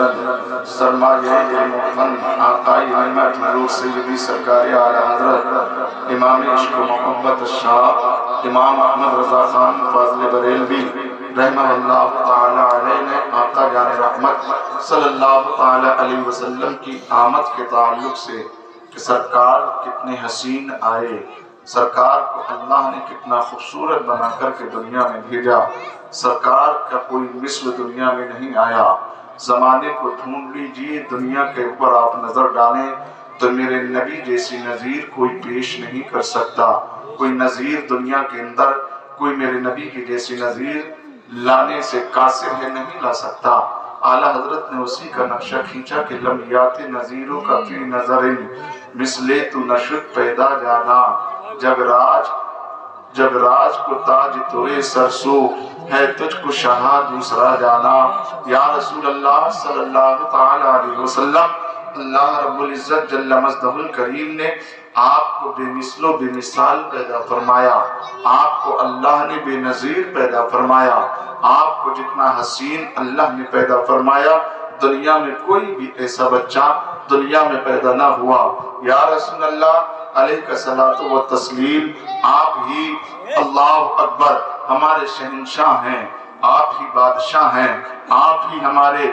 سرمایہ محمد آقائی نعمت ملوک سیدی سرکار اعلیٰ حضرت امام عشق و محبت شاہ امام احمد رضا خان فاضل بریلوی رحمہ اللہ تعالی علیہ نے آقا جان رحمت صلی اللہ تعالی علیہ وسلم کی آمد کے تعلق سے کہ سرکار کتنے حسین آئے، سرکار کو اللہ نے کتنا خوبصورت بنا کر کے دنیا میں بھیجا، سرکار کا کوئی مثل دنیا میں نہیں آیا۔ زمانے کو ڈھونڈ لیجئے، دنیا کے اوپر آپ نظر ڈالیں تو میرے نبی جیسی نظیر کوئی پیش نہیں کر سکتا، کوئی نظیر دنیا کے اندر کوئی میرے نبی کی جیسی نظیر لانے سے قاصر ہے، نہیں لا سکتا۔ اعلیٰ حضرت نے اسی کا نقشہ کھینچا کہ لمیات نظیروں کا فی نظر مثلے تو نشد پیدا جانا، جگ راج کو تاج توئے سرسو ہے، تجھ کو شاہ دوسرا جانا۔ یا رسول اللہ صلی اللہ تعالی علیہ وسلم، اللہ رب العزت جل مجدہ الکریم نے آپ کو بے مثل و بے مثال پیدا فرمایا، آپ کو اللہ نے بے نظیر پیدا فرمایا، آپ کو جتنا حسین اللہ نے پیدا فرمایا، دنیا میں کوئی بھی ایسا بچہ دنیا میں پیدا نہ ہوا۔ یا رسول اللہ علیہ الصلوۃ والتسلیم، آپ ہی اللہ اکبر ہمارے شہنشاہ ہیں، آپ ہی بادشاہ ہیں، آپ ہی ہمارے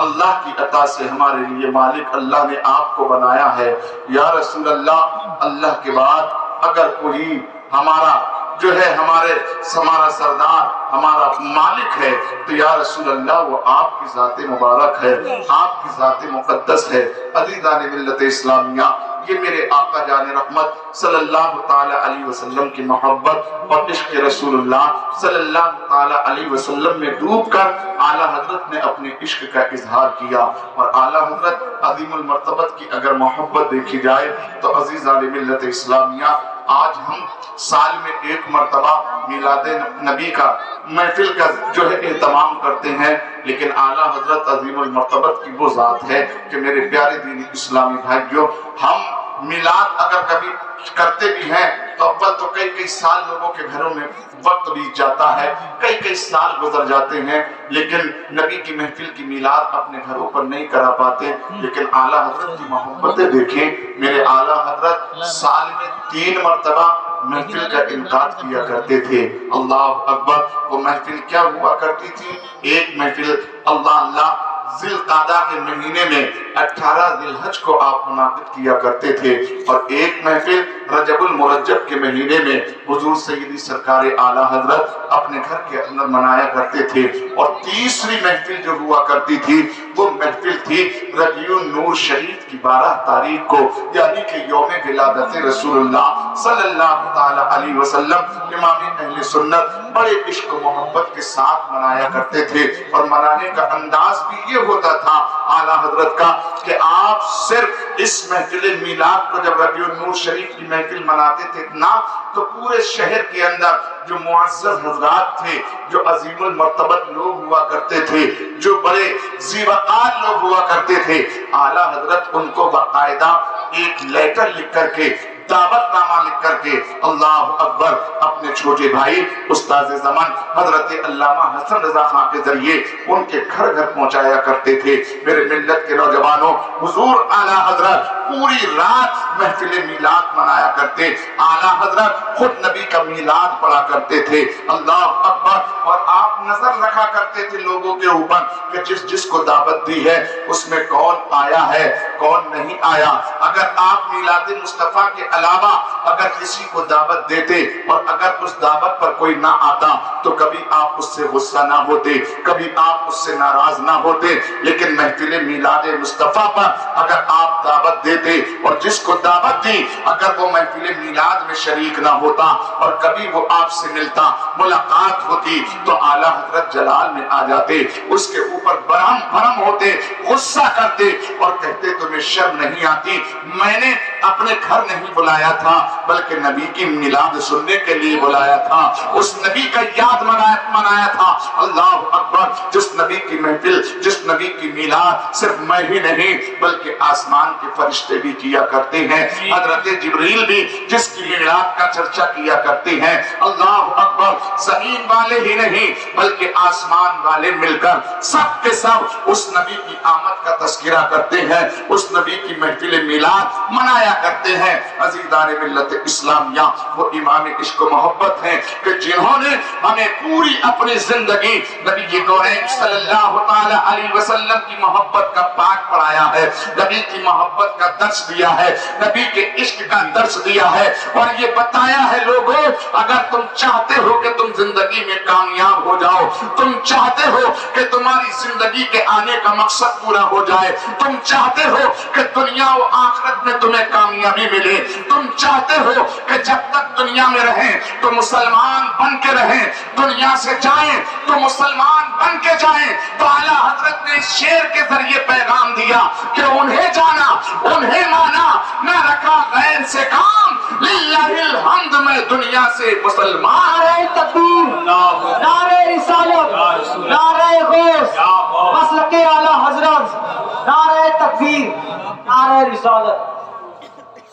اللہ کی عطا سے ہمارے لیے مالک، اللہ نے آپ کو بنایا ہے۔ یا رسول اللہ، اللہ کے بعد اگر کوئی ہمارا جو ہے ہمارا سردار ہمارا مالک ہے تو یا رسول اللہ وہ آپ کی ذات مبارک ہے، آپ کی ذات مقدس ہے۔ عزیزان ملت اسلامیہ، یہ میرے آقا جان رحمت صلی اللہ تعالی علیہ وسلم کی محبت اور عشق رسول اللہ صلی اللہ تعالی علیہ وسلم میں ڈوب کر اعلیٰ حضرت نے اپنے عشق کا اظہار کیا۔ اور اعلیٰ حضرت عظیم المرتبت کی اگر محبت دیکھی جائے تو عزیزان ملت اسلامیہ، آج ہم سال میں ایک مرتبہ میلاد نبی کا محفل کا جو ہے اہتمام کرتے ہیں، لیکن اعلیٰ حضرت عظیم المرتبت کی وہ ذات ہے کہ میرے پیارے دینی اسلامی بھائیوں، ہم میلاد اگر کبھی کرتے بھی ہیں تو اول تو کئی سال لوگوں کے گھروں میں وقت بیت جاتا ہے، کئی سال گزر جاتے ہیں، لیکن نبی کی محفل کی میلاد اپنے گھروں پر نہیں کرا پاتے۔ لیکن اعلیٰ حضرت کی محبتیں دیکھیں، میرے اعلیٰ حضرت سال میں 3 مرتبہ محفل کا انعقاد کیا کرتے تھے۔ اللہ اکبر، وہ محفل کیا ہوا کرتی تھی؟ ایک محفل اللہ ذی القعدہ کے مہینے میں 18 ذی الحج کو آپ منعقد کیا کرتے تھے، اور ایک محفل رجب المرجب کے مہینے میں حضور سیدی سرکار اعلیٰ حضرت اپنے گھر کے اندر منایا کرتے تھے۔ اور تیسری محفل جو ہوا کرتی تھی وہ محفل تھی ربیع النور شریف کی 12 تاریخ کو، یعنی کہ یوم ولادت رسول اللہ صلی اللہ تعالی علیہ وسلم۔ امام اہل سنت بڑے عشق و محبت کے ساتھ منایا کرتے تھے، اور منانے کا انداز بھی یہ ہوتا تھا اعلیٰ حضرت کا کہ آپ صرف اس محفل میلاد کو جب ربیع النور شریف کی محفل مناتے تھے نا، تو پورے شہر کے اندر جو معزز حضرات تھے، جو عظیم المرتبت لوگ ہوا کرتے تھے، جو بڑے زیوقار لوگ ہوا کرتے تھے، اعلیٰ حضرت ان کو باقاعدہ ایک لیٹر لکھ کر کے، دعوت نامہ لکھ کر کے، اللہ اکبر، اپنے چھوٹے بھائی استاذ زمان حضرت علامہ حسن رضا خان کے ذریعے ان کے گھر گھر پہنچایا کرتے تھے۔ میرے ملت کے نوجوانوں، حضور اعلیٰ حضرت پوری رات محفل میلاد منایا کرتے، اعلیٰ حضرت خود نبی کا میلاد پڑھا کرتے تھے، اللہ اکبر، اور آپ نظر رکھا کرتے تھے لوگوں کے اوپر کہ جس کو دعوت دی ہے اس میں کون آیا ہے کون نہیں آیا۔ اگر آپ میلاد مصطفیٰ کے علاوہ اگر کسی کو دعوت دیتے اور اگر اس دعوت پر کوئی نہ آتا تو کبھی آپ اس سے غصہ نہ ہوتے، کبھی آپ اس سے ناراض نہ ہوتے، لیکن محفل میلاد مصطفیٰ پر اگر آپ دعوت دیتے اور جس کو دعوت دی اگر وہ محفل میلاد میں شریک نہ ہوتا اور کبھی وہ آپ سے ملتا، ملاقات ہوتی، تو اعلیٰ حضرت جلال میں آ جاتے، اس کے اوپر برہم ہوتے، غصہ کرتے اور کہتے تمہیں شرم نہیں آتی، میں نے اپنے گھر نہیں بلایا تھا بلکہ نبی کی میلاد سننے کے لیے بلایا تھا، اس نبی کا یاد منایا تھا۔ اللہ اکبر، جس نبی کی محفل، جس نبی کی میلاد صرف میں ہی نہیں بلکہ آسمان کے فرشتے بھی کیا کرتے ہیں، حضرت جبریل بھی جس کی میلاد کا چرچا کیا کرتے ہیں۔ اللہ اکبر، زمین والے ہی نہیں بلکہ آسمان والے مل کر سب کے سب اس نبی کی آمد کا تذکرہ کرتے ہیں، اس نبی کی محفل میلاد منایا کرتے ہیں۔ عزیزان ملت اسلامیہ، وہ امام عشق و محبت ہیں کہ جنہوں نے ہمیں پوری اپنی زندگی نبی کونین صلی اللہ تعالی علیہ وسلم کی محبت کا پاک پڑھایا ہے، نبی کی محبت کا درس دیا ہے، نبی کے عشق کا درس دیا ہے، اور یہ بتایا ہے لوگوں اگر تم چاہتے ہو کہ تم زندگی میں کامیاب ہو جاؤ، تم چاہتے ہو کہ تمہاری زندگی کے آنے کا مقصد پورا ہو جائے، تم چاہتے ہو کہ دنیا و آخرت میں تمہیں کامیابی ملے، تم چاہتے ہو کہ جب تک دنیا میں رہیں تو مسلمان بن کے رہیں، دنیا سے جائیں تو مسلمان بن کے جائیں، تو اعلیٰ حضرت نے اس شعر کے ذریعے پیغام دیا کہ انہیں جانا، انہیں مانا، نہ رکھا غیر سے کام، للہ الحمد میں دنیا سے مسلمان۔ نعرہ تکبیر، نعرہ رسالت، نعرہ غوث، مسلک اعلیٰ حضرت، نعرہ تکبیر، نعرہ رسالت۔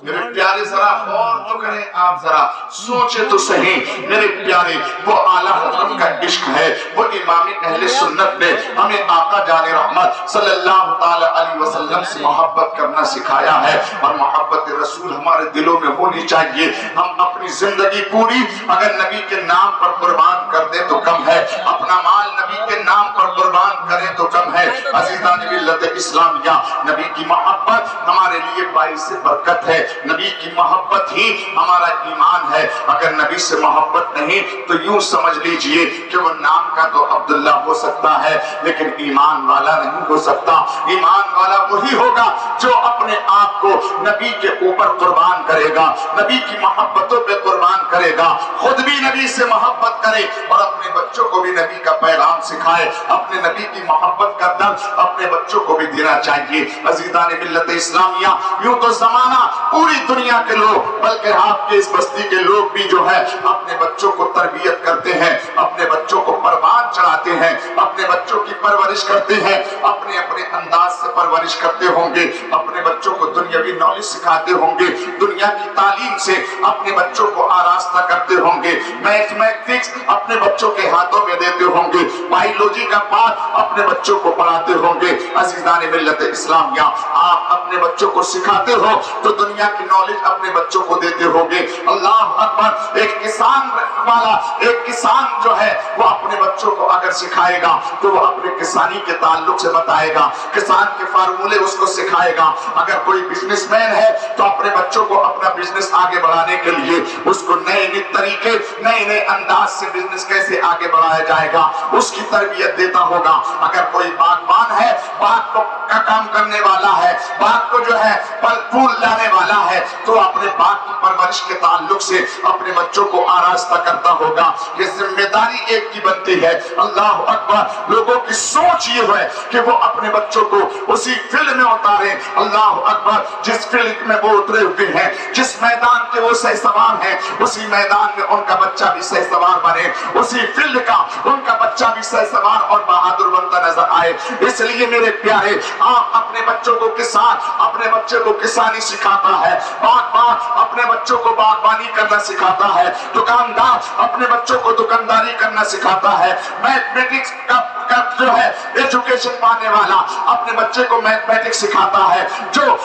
میرے پیارے ذرا غور تو کریں، آپ ذرا سوچے تو صحیح، میرے پیارے وہ اعلیٰ حضرت کا عشق ہے، وہ امام اہل سنت نے ہمیں آقا جان رحمت صلی اللہ تعالی علیہ وسلم سے محبت کرنا سکھایا ہے، اور محبت رسول ہمارے دلوں میں ہونی چاہیے۔ ہم اپنی زندگی پوری اگر نبی کے نام پر قربان کر دیں تو کم ہے، اپنا مال نبی کے نام پر قربان کریں تو کم ہے۔ عزیزان ملت اسلامیہ، نبی کی محبت ہمارے لیے باعث برکت ہے، نبی کی محبت ہی ہمارا ایمان ہے۔ اگر نبی سے محبت نہیں تو یوں سمجھ لیجئے کہ وہ نام کا تو عبداللہ ہو سکتا ہے لیکن ایمان والا نہیں ہو سکتا۔ ایمان والا وہی ہوگا جو اپنے آپ کو نبی کے اوپر قربان کرے گا، نبی کی محبتوں پہ قربان کرے گا، خود بھی نبی سے محبت کرے اور اپنے بچوں کو بھی نبی کا پیغام سکھائے، اپنے نبی کی محبت کا درس اپنے بچوں کو بھی دینا چاہیے۔ عزیزان ملت اسلامیہ، یوں تو زمانہ پوری دنیا کے لوگ بلکہ آپ کے اس بستی کے لوگ بھی جو ہے اپنے بچوں کو تربیت کرتے ہیں، اپنے بچوں کو پروان چڑھاتے ہیں، اپنے بچوں کی پرورش کرتے ہیں، اپنے اپنے انداز سے پرورش کرتے ہوں گے، اپنے بچوں کو دنیاوی نالج سکھاتے ہوں گے، دنیا کی تعلیم سے اپنے بچوں کو آراستہ کرتے ہوں گے، میتھمیٹکس اپنے بچوں کے ہاتھوں میں دیتے ہوں گے، بائیولوجی کا پارٹ اپنے بچوں کو پڑھاتے ہوں گے۔ عزیزان ملت اسلامیہ، آپ اپنے بچوں کو سکھاتے ہو تو دنیا کی نالج اپنے بچوں کو دیتے ہوگے۔ اللہ اکبر، ایک کسان والا، ایک کسان جو ہے وہ اپنے بچوں کو اگر سکھائے گا تو وہ اپنے کسانی کے تعلق سے بتائے گا، کسان کے فارمولے اس کو سکھائے گا۔ اگر کوئی بزنس مین ہے تو اپنے بچوں کو اپنا بزنس آگے بڑھانے کے لیے اس کو نئے نئے طریقے، نئے نئے انداز سے بزنس کیسے آگے بڑھایا جائے گا اس کی تربیت دیتا ہوگا۔ اگر کوئی باغبان ہے، باغ کا کام کرنے والا ہے، باغ کو جو ہے پھل پھول لانے والا ہے تو اپنے باغ کی پرورش کے تعلق سے اپنے بچوں کو آراستہ کرتا ہوگا۔ یہ ذمہ داری ایک کی بنتی ہے۔ اللہ اکبر، لوگوں کی سوچ یہ ہے کہ وہ اپنے بچوں کو اسی فیلڈ میں اتاریں۔ اللہ اکبر، جس فیلڈ میں وہ اترے ہوئے ہیں، جس میدان کے وہ سہ سوار ہیں، اسی میدان میں ان کا بچہ بھی سہ سوار بنے، اسی فیلڈ کا ان کا بچہ بھی سہ سوار اور بہادر بنتا نظر آئے۔ اس لیے میرے پیارے، آپ اپنے بچوں کو کسان، اپنے بچے کو کسانی سکھاتا ہے، باغبان اپنے بچوں کو باغبانی کرنا سکھاتا ہے، دکاندار اپنے بچوں کو دکانداری کرنا سکھاتا ہے، میتھمیٹکس کا جو ہے ایجوکیشن پانے والا اپنے بچے کو میتھمیٹکس سکھاتا ہے، جو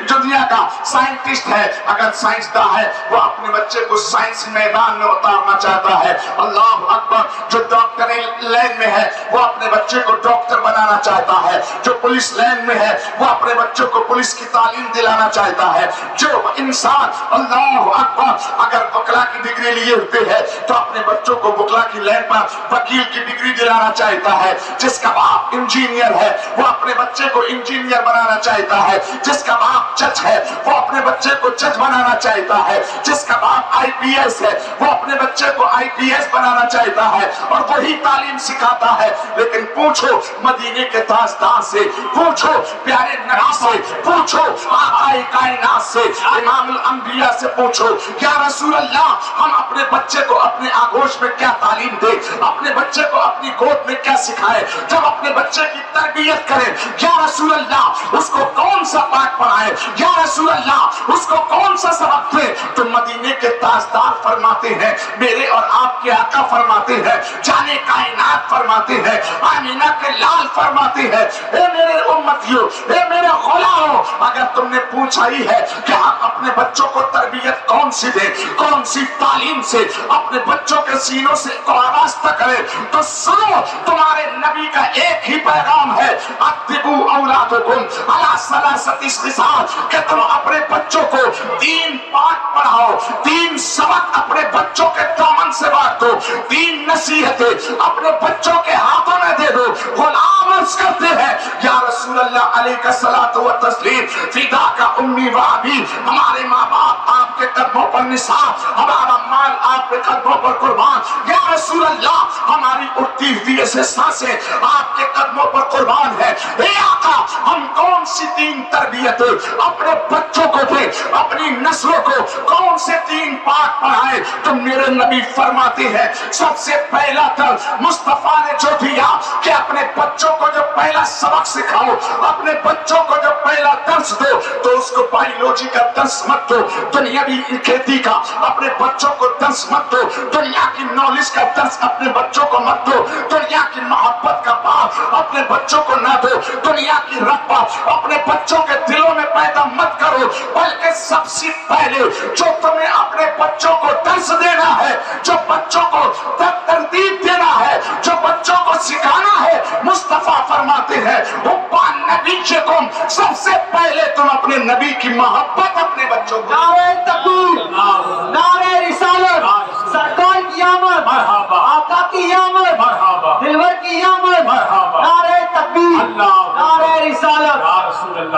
دنیا کا سائنٹسٹ ہے، اگر سائنسداں ہے، وہ اپنے بچے کو سائنس میدان میں اتارنا چاہتا ہے۔ اللہ اکبر، جو ڈاکٹر لائن میں ہے وہ اپنے بچے کو ڈاکٹر بنانا چاہتا ہے، جو پولیس لائن میں ہے وہ اپنے بچوں کو پولیس کی تعلیم دلانا چاہتا ہے، جو انسان اللہ اکبر اگر وکلا کی ڈگری لیے ہوتے ہیں تو اپنے بچوں کو وکلا کی لائن پر وکیل کی ڈگری دلانا چاہتا ہے، جس کا باپ انجینئر ہے وہ اپنے بچے کو انجینئر بنانا چاہتا ہے، جس کا باپ جج ہے وہ اپنے بچے کو جج بنانا چاہتا ہے، جس کا باپ آئی پی ایس ہے وہ اپنے بچے کو آئی پی ایس بنانا چاہتا ہے، اور وہی تعلیم سکھاتا ہے۔ لیکن پوچھو مدینے کے تاجدار سے، پوچھو پوچھو پیارے نبی سے، پوچھو آقائے کائنات سے، امام الانبیاء سے پوچھو یا رسول اللہ ہم اپنے بچے کو اپنے آغوش میں کیا تعلیم دیں، اپنے بچے کو اپنی گود میں کیا سکھائے، جب اپنے بچے کی تربیت کریں یا رسول اللہ اس کو کون سا پاک پڑھائے، یا رسول اللہ اس کو کون سا سبق دے؟ تو مدینے کے تاجدار فرماتے ہیں، میرے اور آپ کے آقا فرماتے ہیں، جانے کائنات فرماتے ہیں، آمینہ کے لال فرماتے ہیں، اے میرے امتیوں، اے میرے غلاموں، اگر تم نے پوچھا ہی ہے کہ ہم اپنے بچوں کو تربیت کون سی دیں، کون سی تعلیم سے اپنے بچوں کے سینوں سے وابستہ کریں، تو سنو تمہارے نبی کا ایک ہی پیغام ہے، ادبوا اولادکم علی ثلاثۃ خصال، کہ تم اپنے بچوں کو دین پاک پڑھاؤ، دین سبق اپنے بچوں کے دامن سے بانٹ دو، دین نصیحتیں اپنے بچوں کے ہاتھوں میں دے دو۔ غلام عرض کرتے ہیں یا رسول اللہ علیہ الصلوۃ والتسلیم فداک امی و ابی، ہمارے ماں باپ آپ کے قدموں پر نثار، ہمارا مال آپ کے قدموں پر قربان، یا رسول اللہ ہماری اٹھتی ہوئی سے سانسیں آپ کے قدموں پر قربان ہے۔ اے آقا ہم کون سی دین تربیت اپنے بچوں کو دیں، اپنی نسلوں کو کون سے دین پاک پڑھائے؟ تو میرے نبی فرماتے ہیں سب سے پہلا درس مصطفیٰ نے جو دیا کہ اپنے بچوں کو جو پہلا سبق سکھاؤ، اپنے بچوں کو جو پہلا درس دو، تو اس کو بایولوجی کا درس مت دو، دنیاوی کھیتی کا اپنے بچوں کو درس مت دو، دنیا کی نالج کا درس اپنے بچوں کو مت دو، دنیا کی محبت کا بات اپنے بچوں کو نہ دو، دنیا کی رغبت اپنے بچوں کے دلوں میں پیدا مت کرو، بلکہ سب سے پہلے جو تمہیں اپنے بچوں کو درس دینا ہے، جو بچوں کو ترتیب دینا ہے، جو بچوں کو سکھانا ہے، مصطفیٰ فرماتے ہیں حب نبیکم، سب سے پہلے تم اپنے نبی کی محبت اپنے بچوں کو۔ نعرہ تکبیر، نعرہ رسالت، سرکار کی آمد، آقا کی آمد، دلور کی آمد، نعرہ تکبیر، نعرہ رسالت۔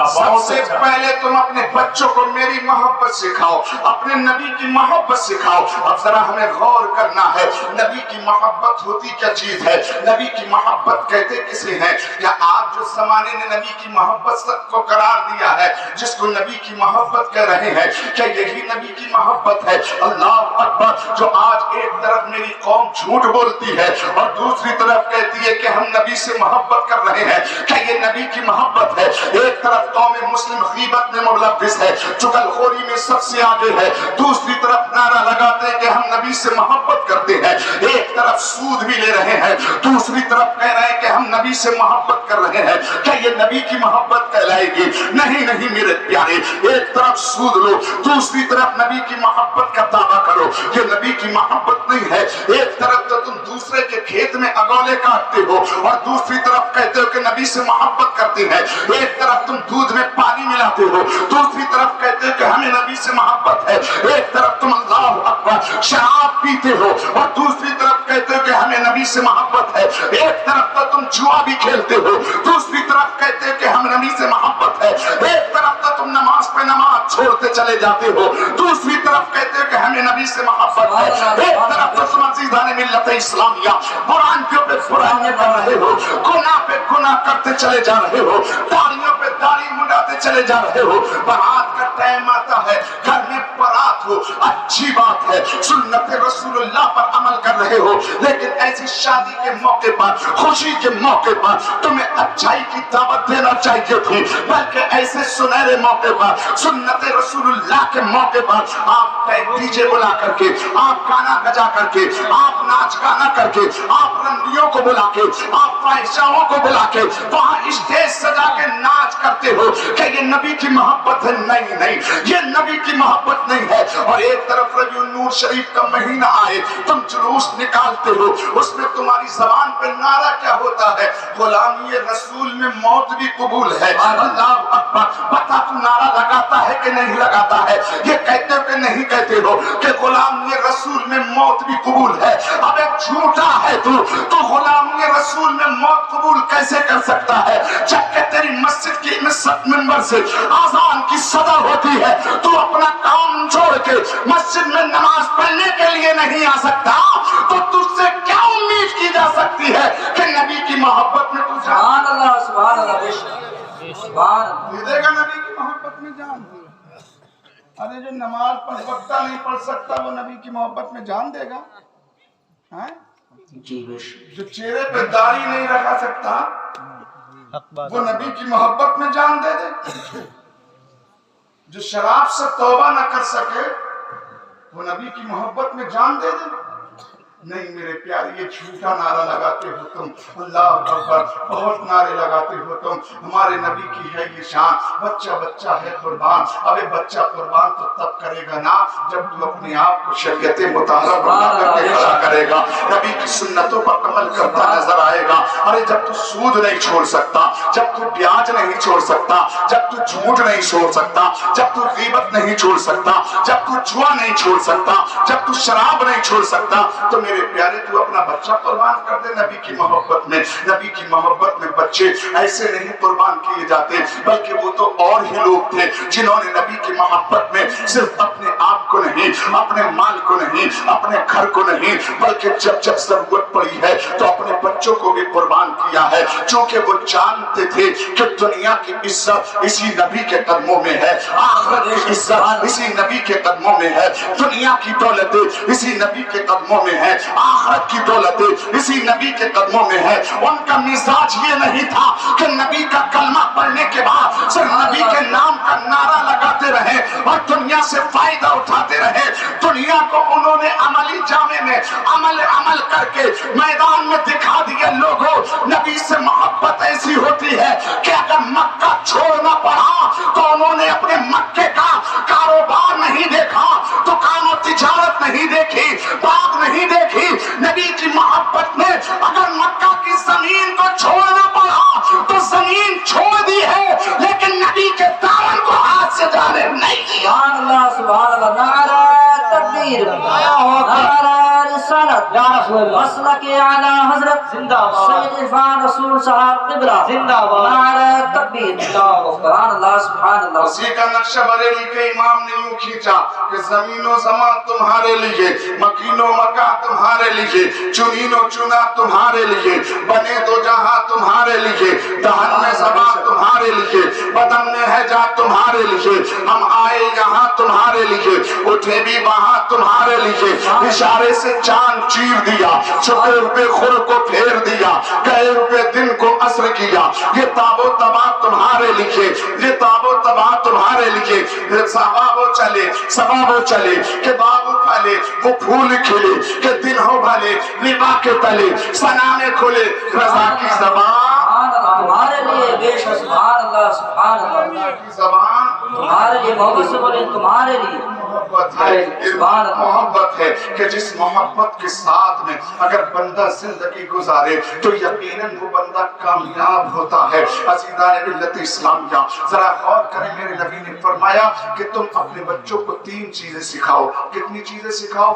سب سے پہلے تم اپنے بچوں کو میری محبت سکھاؤ، اپنے نبی کی محبت سکھاؤ۔ اب ذرا ہمیں غور کرنا ہے، نبی کی محبت ہوتی کیا چیز ہے؟ نبی کی محبت کہتے کسے ہیں؟ یا آج جو زمانے نے نبی کی محبت کو قرار دیا ہے، جس کو نبی کی محبت کہہ رہے ہیں، کیا یہی نبی کی محبت ہے؟ اللہ اکبر! جو آج ایک طرف میری قوم جھوٹ بولتی ہے اور دوسری طرف کہتی ہے کہ ہم نبی سے محبت کر رہے ہیں، کیا یہ نبی کی محبت ہے؟ ایک طرف قوم مسلم غیبت میں ملوث ہے، چغلخوری میں سب سے آگے ہے، دوسری طرف نعرہ لگاتے ہیں کہ ہم نبی سے محبت کرتے ہیں، ایک طرف سود بھی لے رہے ہیں، دوسری طرف کہہ رہے ہیں کہ ہم نبی سے محبت کر رہے ہیں۔ کیا یہ نبی کی محبت کہلائے گی؟ نہیں نہیں میرے پیارے، ایک طرف سود لو، دوسری طرف نبی کی محبت کا دعویٰ کرو، یہ نبی کی محبت نہیں ہے۔ ایک طرف تو تم دوسرے کے کھیت میں اگولے کاٹتے ہو اور دوسری طرف کہتے ہو کہ نبی سے محبت کرتے ہیں، ایک طرف تم دودھ میں پانی ملاتے ہو، دوسری طرف کہتے ہو کہ ہمیں نبی سے محبت ہے، ایک طرف تم اللہ اکبر شراب پیتے ہو اور دوسری طرف کہتے ہو کہ ہمیں نبی سے محبت ہے، ایک طرف تو تم جوا بھی کھیلتے ہو، دوسری طرف کہتے ہو کہ ہم نبی سے محبت ہے، ایک طرف تو تم نماز پہ نماز چھوڑتے چلے جاتے ہو، دوسری طرف کہتے ہو کہ ہمیں نبی سے محبت ہے، ایک طرف تو تم عزیزان ملت اسلامیہ قرآن کے اوپر برائیاں کر رہے ہو، گناہ پہ گناہ کرتے چلے جا رہے ہو، داڑھیوں پہ داڑھی منڈاتے چلے جا رہے ہو، برات کا ٹائم آتا ہے، گھر میں برات ہو، اچھی بات ہے، سنت رسول اللہ پر عمل کر رہے ہو، لیکن ایسی شادی کے موقع پر، خوشی کے موقع پر تمہیں اچھائی کی دعوت دینا چاہیے تھی، بلکہ ایسے سنہرے موقع پر، سنت رسول اللہ کے موقع پر آپ ڈی جے بلا کر کے، آپ گانا بجا کر کے، آپ ناچ گانا کر کے، آپ رنڈیوں کو بلا کے، آپ فاحشاؤں کو بلا کے وہاں اسٹیج سجا کے ناچ کرتے ہو کہ یہ نبی کی محبت ہے؟ نہیں نہیں، یہ نبی کی محبت نہیں ہے۔ اور ایک طرف ربیع النور شریف کا مہینہ آئے، تم جلوس نکالتے ہو، اس میں تمہاری زبان پہ نعرہ کیا ہوتا ہے؟ غلامی رسول میں موت بھی قبول ہے۔ اللہ اکبر! بتا تو نعرہ لگاتا ہے کہ نہیں لگاتا ہے؟ یہ کہتے ہو کہ نہیں کہتے ہو کہ غلامی رسول میں موت بھی قبول ہے؟ اب ایک جھوٹا ہے تو غلامی رسول میں موت قبول کیسے کر سکتا ہے جبکہ تیری مسجد کی ممبر سے آذان کی صدا ہوتی ہے، تو اپنا کام چھوڑ کے مسجد میں نماز پڑھنے کے لیے نہیں آ سکتا؟ تو تجھ سے کیا امید کی جا سکتی ہے کہ نبی کی محبت میں تجھے؟ سبحان اللہ، سبحان اللہ۔ دے دے گا نبی کی محبت میں جان؟ ارے جو نماز پڑھ وقتہ نہیں پڑھ سکتا وہ نبی کی محبت میں جان دے گا؟ جو چہرے پہ داڑھی نہیں رکھا سکتا وہ نبی کی محبت میں جان دے دے؟ جو شراب سے توبہ نہ کر سکے وہ نبی کی محبت میں جان دے دے؟ نہیں میرے پیارے، یہ جھوٹا نعرہ لگاتے ہو تم، اللہ اکبر، بہت نعرے لگاتے ہو تم، ہمارے نبی کی ہے یہ شان، بچہ بچہ ہے قربان۔ ابے بچہ قربان تو تب کرے گا نا جب تو اپنے آپ کو شریعت مطالعہ بنا کر کے کھڑا کرے گا، نبی کی سنتوں پر عمل کرتا نظر آئے گا۔ ارے جب تو سود نہیں چھوڑ سکتا، جب تو بیاج نہیں چھوڑ سکتا، جب تو جھوٹ نہیں چھوڑ سکتا، جب تو غیبت نہیں چھوڑ سکتا، جب تو جوا نہیں چھوڑ سکتا، جب تو شراب نہیں چھوڑ سکتا، تو میرے پیارے تو اپنا بچہ قربان کر دے نبی کی محبت میں۔ نبی کی محبت میں بچے ایسے نہیں قربان کیے جاتے، بلکہ وہ تو اور ہی لوگ تھے جنہوں نے نبی کی محبت میں صرف اپنے آپ کو نہیں، اپنے مال کو نہیں، اپنے گھر کو نہیں، بلکہ جب جب ضرورت پڑی ہے تو اپنے بچوں کو بھی قربان کیا ہے، چونکہ وہ جانتے تھے کہ دنیا کی عزت اسی نبی کے قدموں میں ہے، آخرت کی عزت اسی نبی کے قدموں میں ہے، دنیا کی دولت اسی نبی کے قدموں میں ہے، آخرت کی دولت اسی نبی کے قدموں میں ہے۔ ان کا مزاج یہ نہیں تھا کہ نبی کا کلمہ پڑھنے کے بعد صرف نبی کے نام کا نعرہ لگاتے رہے اور دنیا سے فائدہ اٹھاتے رہے۔ دنیا کو انہوں نے عملی جامے میں عمل کر کے میدان میں دکھا دیے، لوگوں نبی سے محبت ایسی ہوتی ہے کہ اگر مکہ چھوڑنا پڑا تو انہوں نے اپنے مکے کا کاروبار نہیں دیکھا، دکان و تجارت نہیں دیکھی، باغ نہیں دیکھی۔ نبی کی محبت میں اگر مکہ کی زمین کو چھوڑنا پڑا تو زمین چھوڑ دی ہے، لیکن نبی کے دامن کو ہاتھ سے جانے نہیں دیا۔ سبحان اللہ، سبحان اللہ، نعرہ تکبیر، نعرہ رسالت، مسلک اعلی حضرت زندہ باد، سید عرفان رسول صاحب قبلہ زندہ باد، نعرہ تکبیر، سبحان اللہ، سبحان اللہ۔ اسی کا نقشہ بریلی کے امام نے یوں کھینچا کہ زمین و زمان تمہارے لیے، مکین و مکان تمہارے لیے، چنین و چنا تمہارے لیے، بنے دو جہاں تمہارے لیے، دہن میں زبان تمہارے لیے، بدن میں ہے جا تمہارے لیے، ہم آئے یہاں تمہارے لیے، اٹھے بھی وہاں تمہارے لیے، اشارے سے چاند چیر دیا، چھپے ہوئے خور کو پھیر دیا، گئے ہوئے دن کو عصر کیا، یہ تاب و تبا تمہارے لیے، یہ تاب و تبا تمہارے لیے، سباب و چلے کہ باغ پھلے، وہ پھول کھلے کہ دن ہو بھلے، لبا کے تلے سنا میں کھلے، رضا کی زبان تمہارے لیے، بے شک، سبحان اللہ، سبحان اللہ، کی زبان تمہارے لیے، محبت سے بولے تمہارے لیے، محبت ہے کہ جس محبت کے ساتھ میں اگر بندہ زندگی گزارے تو یقیناً وہ بندہ کامیاب ہوتا ہے۔ عزیزان ملت اسلامیہ ذرا غور کریں، میرے نبی نے فرمایا کہ تم اپنے بچوں کو 3 چیزیں سکھاؤ۔ کتنی چیزیں سکھاؤ؟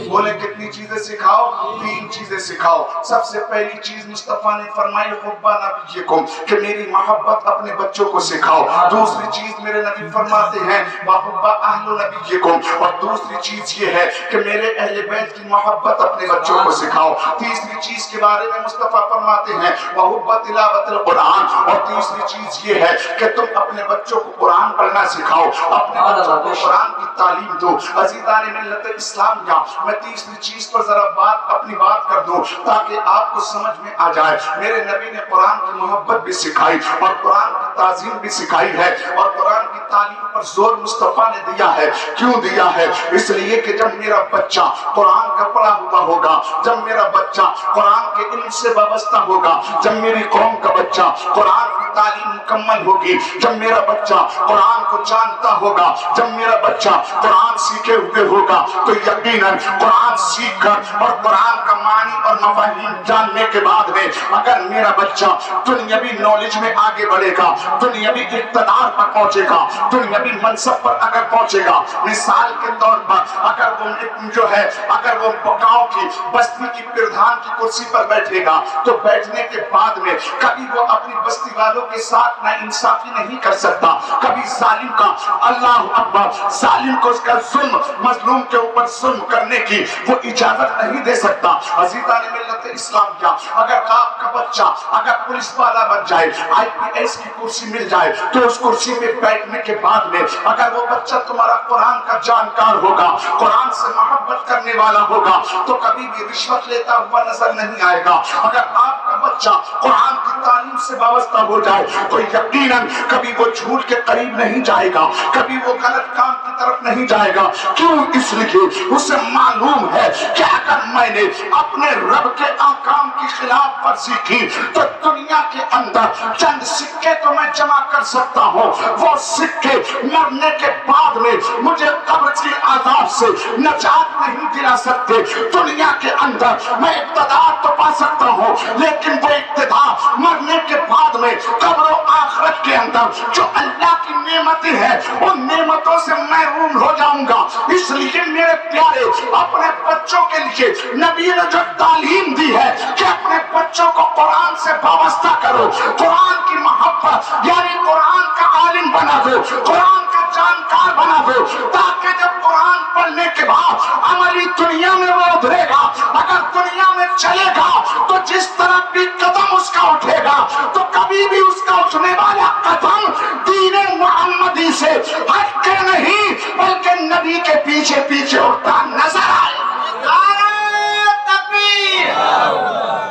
بولے کتنی چیزیں سکھاؤ؟ 3 چیزیں سکھاؤ۔ سب سے پہلی چیز مصطفیٰ نے فرمائی حب نبیکم، کہ میری محبت اپنے بچوں کو سکھاؤ۔ دوسری چیز میرے نبی فرماتے ہیں وحب اہل نبیکم، اور دوسری چیز یہ ہے کہ میرے اہل بیت کی محبت اپنے بچوں کو سکھاؤ۔ تیسری چیز کے بارے میں مصطفیٰ فرماتے ہیں وحب تلاوت القرآن، اور تیسری چیز یہ ہے کہ تم اپنے بچوں کو قرآن پڑھنا سکھاؤ، اپنے بچوں کو قرآن کی تعلیم دو۔ عزیزان ملت اسلامیہ میں تیسری چیز پر ذرا اپنی بات کر دوں تاکہ آپ کو سمجھ میں آ جائے۔ میرے نبی نے قرآن کی محبت بھی سکھائی اور قرآن کی تعظیم بھی سکھائی ہے، اور قرآن کی تعلیم پر زور مصطفیٰ نے دیا ہے۔ کیوں دیا ہے؟ اس لیے کہ جب میرا بچہ قرآن کا پڑھا ہوا ہوگا، جب میرا بچہ قرآن کے علم سے وابستہ ہوگا، جب میری قوم کا بچہ قرآن کی تعلیم مکمل ہوگی، جب میرا بچہ قرآن کو جانتا ہوگا، جب میرا بچہ قرآن سیکھے ہوئے ہوگا، تو یقیناً قرآن سیکھ کر اور قرآن کا معنی اور مفاہیم جاننے کے بعد میں اگر میرا بچہ دنیاوی نالج میں آگے بڑھے گا، دنیاوی اقتدار پر پہنچے گا، دنیاوی منصب پر اگر پہنچے گا، مثال کے طور پر اگر وہ گاؤں کی بستی کی پردھان کی کرسی پر بیٹھے گا تو بیٹھنے کے بعد میں کبھی وہ اپنی بستی والوں والوں کے ساتھ نا انصافی نہیں کر سکتا، کبھی ظالم کا اللہ اکبر ظالم کو اس کا ظلم مظلوم کے اوپر ظلم کرنے کی وہ اجازت نہیں دے سکتا۔ عزیزان ملت اسلام کیا اگر آپ کا بچہ اگر پولیس والا بن جائے، IPS کی کرسی مل جائے تو اس کرسی میں بیٹھنے کے بعد میں اگر وہ بچہ تمہارا قرآن کا جانکار ہوگا، قرآن سے محبت کرنے والا ہوگا تو کبھی بھی رشوت لیتا ہوا نظر نہیں آئے گا۔ اگر آپ کا بچہ قرآن کی تعلیم سے وابستہ ہو جائے تو یقیناً کبھی وہ جھوٹ کے قریب نہیں جائے گا، کبھی وہ غلط کام کی طرف نہیں جائے گا۔ کیوں؟ اس لیے اسے معلوم ہے کہ اگر میں نے اپنے رب کے احکام کی خلاف ورزی کی تو دنیا کے اندر چند سکے تو میں جمع کر سکتا ہوں، وہ سکے مرنے کے بعد میں مجھے قبر کی عذاب سے نجات نہیں دلا سکتے۔ دنیا کے اندر میں اقتدار تو پا سکتا ہوں لیکن وہ اقتدار مرنے کے بعد میں قبر و آخرت کے اندر جو اللہ کی نعمتیں ہیں ان نعمتوں سے محروم ہو جاؤں گا۔ اس لیے میرے پیارے اپنے بچوں کے لیے نبی نے جو تعلیم دی ہے کہ اپنے بچوں کو قرآن سے وابستہ کرو، قرآن کی محبت یعنی قرآن کا عالم بنا دو، قرآن کا جانکار بنا دو، تاکہ جب قرآن پڑھنے کے بعد عملی دنیا میں وہ ابھرے گا، اگر دنیا میں چلے گا تو جس طرح بھی قدم اس کا اٹھے گا تو کبھی بھی اس کا اٹھنے والا قدم دین محمدی سے ہٹ کے نہیں بلکہ نبی کے پیچھے پیچھے اٹھتا نظر آئے۔ نعرہ تکبیر،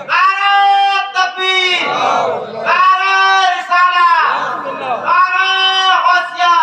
نعرہ تکبیر، نعرہ رسالت، نعرہ غوثیہ،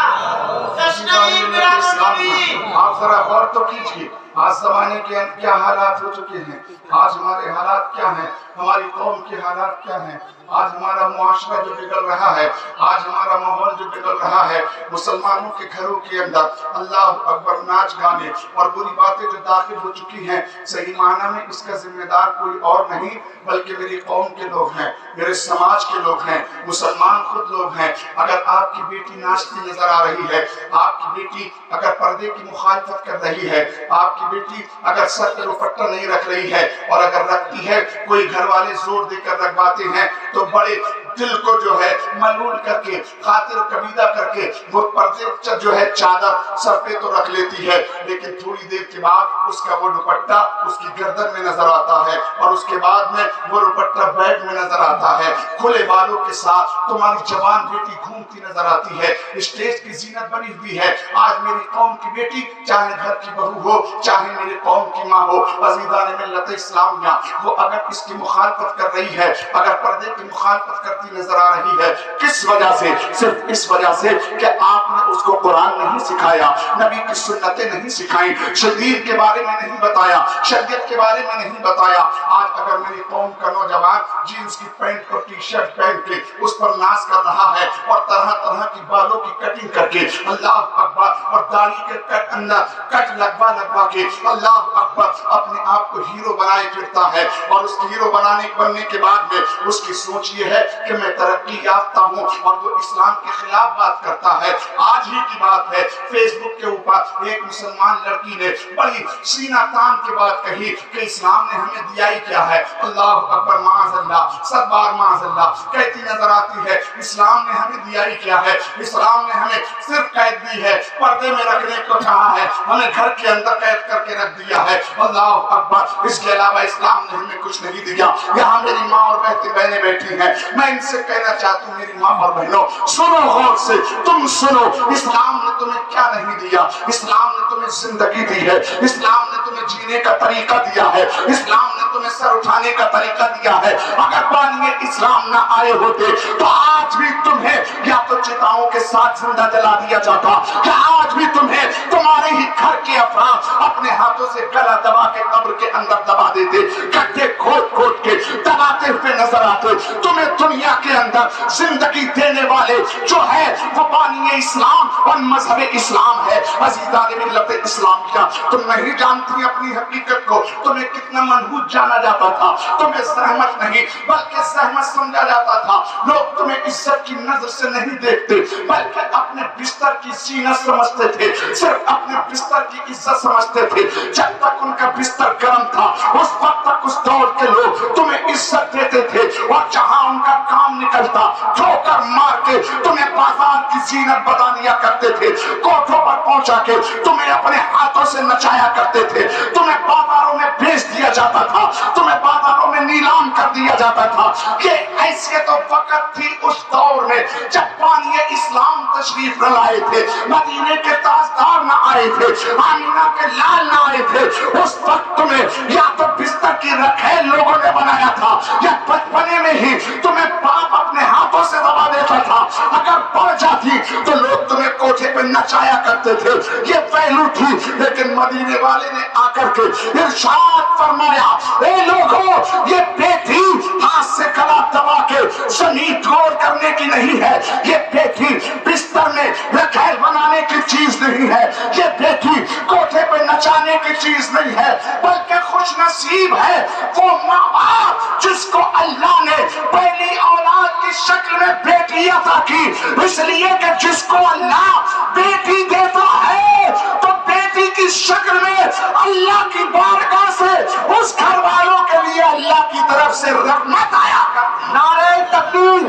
تشریف میرا نبی۔ آپ ذرا غور تو کیجیے آج زمانے کے اندر کیا حالات ہو چکے ہیں، آج ہمارے حالات کیا ہیں، ہماری قوم کے حالات کیا ہیں، آج ہمارا معاشرہ جو بگڑ رہا ہے، آج ہمارا ماحول جو بگڑ رہا ہے، مسلمانوں کے گھروں کے اندر اللہ اکبر ناچ گانے اور بری باتیں جو داخل ہو چکی ہیں، صحیح معنی میں اس کا ذمہ دار کوئی اور نہیں بلکہ میری قوم کے لوگ ہیں، میرے سماج کے لوگ ہیں، مسلمان خود لوگ ہیں۔ اگر آپ کی بیٹی ناچتی نظر آ رہی ہے، آپ کی بیٹی اگر پردے کی مخالفت کر رہی ہے، آپ کی بیٹی اگر سر پہ دوپٹہ نہیں رکھ رہی ہے اور اگر رکھتی ہے کوئی گھر والے زور دے کر رکھواتے ہیں تو بڑے دل کو جو ہے ملول کر کے خاطر کبیدہ کر کے وہ پردے جو ہے چادر سر پہ تو رکھ لیتی ہے لیکن تھوڑی دیر کے بعد اس کا وہ دوپٹہ اس کی گردن میں نظر آتا ہے اور اس کے بعد میں وہ دوپٹہ بیگ میں نظر آتا ہے۔ کھلے بالوں کے ساتھ تمہاری جوان بیٹی گھومتی نظر آتی ہے، اسٹیج کی زینت بنی ہوئی ہے۔ آج میری قوم کی بیٹی چاہے گھر کی بہو ہو چاہے میری قوم کی ماں ہو، عزیزان ملت اسلامیہ، وہ اگر اس کی مخالفت کر رہی ہے، اگر پردے کی مخالفت کرتی نظر آ رہی ہے، کس وجہ سے؟ صرف اس وجہ سے کہ آپ نے اس کو قرآن نہیں سکھایا، نبی کی سنتیں نہیں سکھائیں، شریعت کے بارے میں نہیں بتایا، شریعت کے بارے میں نہیں بتایا۔ آج اگر میری قوم کا نوجوان جینز کی پینٹ اور ٹی شرٹ پہن کے اس پر ناز کر رہا ہے اور طرح طرح کی بالوں کی کٹنگ کر کے اللہ اکبر اور داڑھی کے اندر کٹ لگوا کے اللہ اکبر اپنے آپ کو ہیرو بنائے پھرتا ہے اور اس کی ہیرو بننے کے بعد میں اس کی سوچ یہ ہے کہ میں ترقی یافتہ ہوں اور وہ اسلام کے خلاف بات کرتا ہے۔ آج ہی کی بات ہے، فیس بک کے اوپر ایک مسلمان لڑکی نے بڑی سینہ تان کے بات کہی کہ اسلام نے ہمیں دیا ہی کیا ہے، اللہ اکبر معاذ اللہ، سب بار معاذ اللہ کہتی نظر آتی ہے اسلام نے ہمیں دیا ہی کیا ہے، اسلام نے ہمیں صرف قید دی ہے، پردے میں رکھنے کو کہا ہے، ہمیں گھر کے اندر قید کر کے رکھ دیا ہے، اللہ اکبر، اس کے علاوہ اسلام نے ہمیں کچھ نہیں دیا۔ یہاں میری ماں اور بہنیں بیٹھی ہیں، میں ان سے کہنا چاہتا ہوں میری ماں اور بہنوں سنو غور سے، تم سنو، اسلام نے تمہیں کیا نہیں دیا، اسلام نے تمہیں زندگی دی ہے، اسلام نے تمہیں جینے کا طریقہ دیا ہے، اسلام نے تمہیں سر اٹھانے کا طریقہ دیا ہے۔ اگر بانی اسلام نہ آئے ہوتے تو آج بھی تمہیں یا تو چتاؤں کے ساتھ زندہ جلا دیا جاتا، کہ آج بھی تمہیں تمہارے ہی گھر کے افراد اپنے ہاتھوں سے گلا دبا کے قبر کے اندر دبا دیتے، گڈھے کھود کھود کے دباتے ہوئے نظر آتے۔ تمہیں دنیا کے اندر زندگی دینے والے جو ہے وہ بانی اسلام اور مذہب اسلام ہے۔ عزیزان ملت اسلام کیا تم نہیں جانتی اپنی حقیقت کو، تمہیں کتنا منحوس جانا جاتا تھا، تمہیں زحمت نہیں بلکہ زحمت سمجھا جاتا تھا. لوگ تمہیں عزت کی نظر سے نہیں دیکھتے بلکہ اپنے بستر کی زینت سمجھتے تھے، صرف اپنے بستر کی عزت سمجھتے تھے. جب تک ان کا بستر گرم تھا اس وقت تک اس دور کے لوگ تمہیں عزت دیتے تھے، اور جہاں ان کا کام نکلتا ٹھوکر مار کے تمہیں بازار کی زینت بتا دیا کرتے تھے، کوٹھوں پر پہنچا کے تمہیں اپنے ہاتھوں سے نچایا کرتے تھے، تمہیں بازاروں میں بیچ دیا جاتا تھا، تمہیں بازاروں میں نیلام کر دیا جاتا تھا. یہ ایسے تو وقت تھی اس دور میں جب بانی اسلام تشریف نہ لائے تھے، مدینے کے تاجدار نہ آئے تھے، آمینہ کے لال نہ آئے تھے. اس وقت تمہیں یا تو بستر کی رکھیل لوگوں نے بنایا تھا یا بچپنے میں ہی تمہیں باپ اپنے ہاتھوں سے دبا دیتا تھا. اگر بڑھ جاتی تو لوگ تمہیں کوٹھے پہ نچایا کرتے تھے. یہ پہلو تھی. لیکن مدینے والے نے آ کر کے ارشاد فرمایا، اے لوگوں یہ بیٹی ہاتھ سے کلا دبا کے زمین ٹھور کرنے کی نہیں ہے، یہ بیٹی بستر میں رکھیل بنانے کی چیز نہیں ہے، یہ بیٹی کوٹھے پہ نچانے کی چیز نہیں ہے، بلکہ خوش نصیب ہے وہ ماں باپ جس کو اللہ نے پہلی اولاد کی شکل میں بیٹی عطا کی. اس لیے کہ جس کو اللہ بیٹی دیتا ہے تو بیٹی کی شکل میں اللہ کی بارگاہ سے اس گھر والوں کے لیے اللہ کی طرف سے رحمت آیا کرتی. نعرہ تکبیر،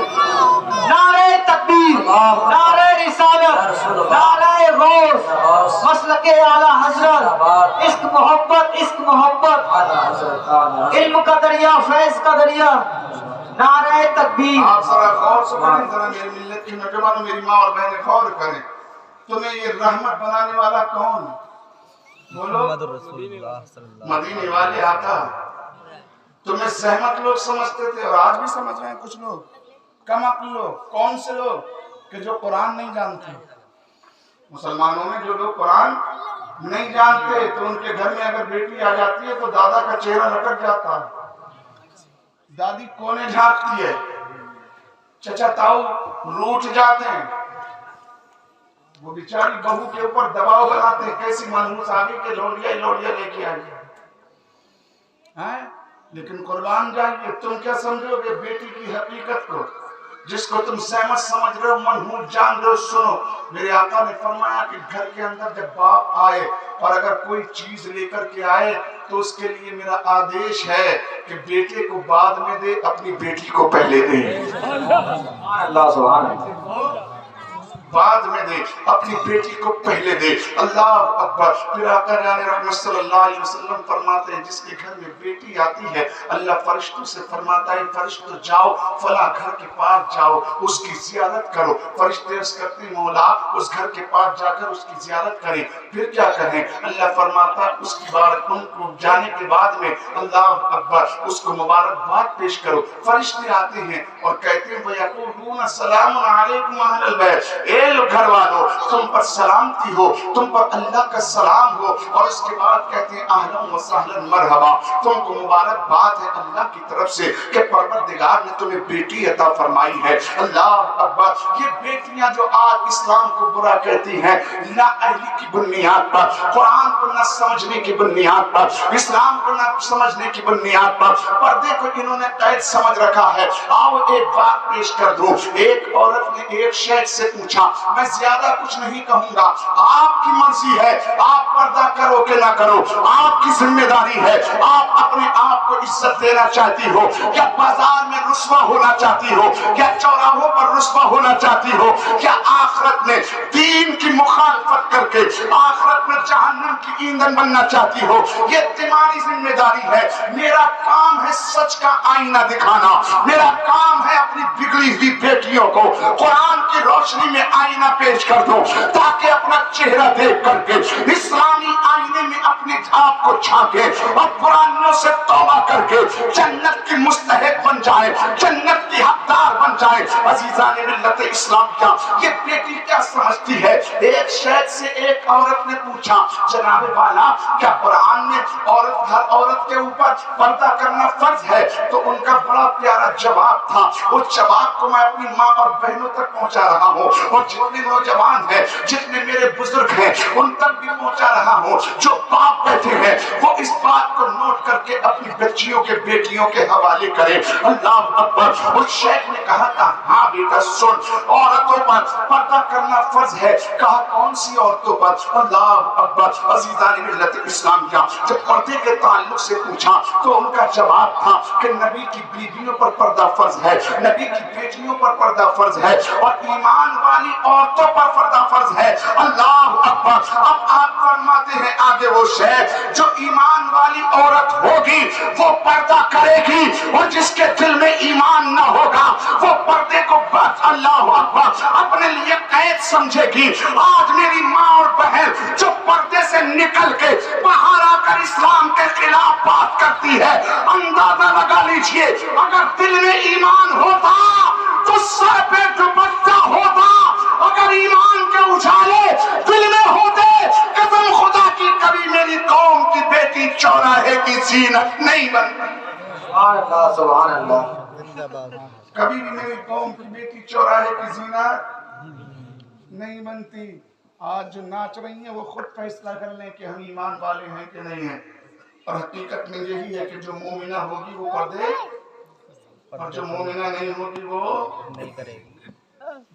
نعرہ تکبیر، نعرہ رسالت، نعرہ غوث، مسلک اعلی حضرت، عشق محبت، عشق محبت، علم کا دریا، فیض کا دریا. نعرہ تکبیر. آپ ذرا غور سے کریں، ذرا میری ملت کی نوجوانوں، میری ماں اور بہنیں غور کریں، تمہیں یہ رحمت بنانے والا کون؟ بولو. مدینے والے آقا. تمہیں زحمت لوگ سمجھتے تھے اور آج بھی سمجھ رہے ہیں کچھ لوگ، کم عقل لوگ. کون سے لوگ؟ کہ جو قرآن نہیں جانتے. مسلمانوں میں جو لوگ قرآن نہیں جانتے تو ان کے گھر میں اگر بیٹی آ جاتی ہے تو دادا کا چہرہ لٹک جاتا ہے، دادی کونے جھانکتی ہے، چچا تاؤ روٹ جاتے ہیں، وہ بیچاری بہو کے اوپر دباؤ بناتے ہیں، کیسی منحوس آگے کے لوڈیا لوڈیا لے کے آئیے. لیکن قربان جائیے، تم کیا سمجھو گے بیٹی کی حقیقت کو، جس کو تم سہمت سمجھ رہے ہو، منحوس جان رہے ہو. سنو، میرے آقا نے فرمایا کہ گھر کے اندر جب باپ آئے اور اگر کوئی چیز لے کر کے آئے تو اس کے لیے میرا آدیش ہے کہ بیٹے کو بعد میں دے، اپنی بیٹی کو پہلے دے. اللہ سبحان اللہ. بعد میں دے، اپنی بیٹی کو پہلے دے. اللہ اکبر. پھر آقا جان رحمت صلی اللہ علیہ وسلم فرماتے ہیں جس کے گھر میں بیٹی آتی ہے اللہ فرشتوں سے فرماتا ہے فرشتوں جاؤ فلاں گھر کے پاس جاؤ، اس کی زیارت کرو. فرشتے عرض کرتے ہیں مولا اس گھر کے پاس جا کر اس کی زیارت کریں. پھر کیا کہیں؟ اللہ فرماتا ہے اس کی بارک ان کو جانے کے بعد میں اللہ اکبر اس کو مبارکباد پیش کرو. فرشتے آتے ہیں اور کہتے ہیں وَيَقُولُونَ سَلَامٌ عَلَيْكُمْ أَهْلَ الْبَيْتِ، اے لوگ گھر والو تم پر سلامتی ہو، تم پر اللہ کا سلام ہو. اور اس کے بعد کہتے ہیں اہلا و سہلا مرحبا، تم کو مبارکباد ہے اللہ کی طرف سے کہ پروردگار نے تمہیں بیٹی عطا فرمائی ہے. اللہ اکبر. یہ بیٹیاں جو آج اسلام کو برا کہتی ہیں نا اہلی کی بنیاد پر، قرآن کو نہ سمجھنے کی بنیاد پر، اسلام کو نہ سمجھنے کی بنیاد پر، پردے کو انہوں نے قید سمجھ رکھا ہے. آؤ ایک بات پیش کر دوں. ایک عورت نے ایک شیخ سے پوچھا، میں زیادہ کچھ نہیں کہوں گا، آپ کی مرضی ہے، آپ پردہ کرو کہ نہ کرو، آپ کی ذمہ داری ہے. آپ اپنے آپ کو عزت دینا چاہتی ہو یا بازار میں رسوا ہونا چاہتی ہو یا چوراہوں پر رسوا ہونا چاہتی ہو یا آخرت میں دین کی مخالفت کر کے آخرت میں جہنم کی ایندھن بننا چاہتی ہو، یہ تمہاری ذمہ داری ہے. میرا کام ہے سچ کا آئینہ دکھانا، میرا کام ہے اپنی بگڑی ہوئی بیٹیوں کو قرآن کی روشنی میں آئینہ پیش کر دو تاکہ اپنا چہرہ دیکھ کر کے اسلامی آئینے میں اپنے آپ کو چھانکے اور برائیوں سے توبہ کر کے جنت کی مستحق بن جائے، جنت کی حقدار بن جائے. عزیزان ملت اسلام کیا یہ بیٹی کیا سمجھتی ہے؟ ایک شیخ سے ایک عورت نے پوچھا پوچھا جناب والا کیا قرآن میں ہر عورت کے اوپر پردہ کرنا فرض ہے؟ تو ان کا بڑا پیارا جواب تھا، اس جواب کو میں اپنی ماں اور بہنوں تک پہنچا رہا ہوں، اور جتنے نوجوان ہیں، جتنے میرے بزرگ ہیں، ان تک بھی پہنچا رہا ہوں۔ جو باپ بیٹھے ہیں وہ اس بات کو نوٹ کر کے اپنی بچیوں کے بیٹیوں کے حوالے کرے۔ اللہ اکبر۔ اس شیخ نے کہا تھا ہاں بیٹا سن، عورتوں پر پردہ کرنا فرض ہے۔ کہا کون سی عورتوں پر؟ اللہ اکبر۔ عزیزان ملت اسلامیہ، جب پردے کے تعلق سے پوچھا تو ان کا جواب تھا کہ نبی کی بیویوں پر پردہ فرض ہے، نبی کی بیٹیوں پر پردہ فرض ہے، اور ایمان والی عورتوں پر پردہ فرض ہے۔ اللہ اکبر۔ اب آپ فرماتے ہیں آگے وہ شیخ جو ایمان والی عورت ہوگی وہ پردہ کرے گی، اور جس کے دل میں ایمان نہ ہوگا وہ پردے کو بس اللہ اکبر اپنے لیے قید سمجھے گی۔ آج میری ماں اور بہن جو پردے سے نکل کے باہر آ کر اسلام کے خلاف بات کرتی ہے، اندازہ لگا لیجئے اگر دل میں ایمان ہوتا تو سر پہ دوپٹہ ہوتا، اگر ایمان کے اجالے دل میں ہوتے قسم خدا کی کبھی میری قوم کی بیٹی چوراہے کی زینت نہیں بنتی۔ سبحان اللہ سبحان اللہ۔ کبھی بھی میری قوم کی بیٹی چوراہے کی زینت نہیں بنتی۔ آج جو ناچ رہی ہیں وہ خود فیصلہ کر لیں کہ ہم ایمان والے ہیں کہ نہیں ہیں، اور حقیقت میں یہی ہے کہ جو مومنہ ہوگی وہ پردے، اور جو مومنہ نہیں ہوگی وہ نہیں کرے گی۔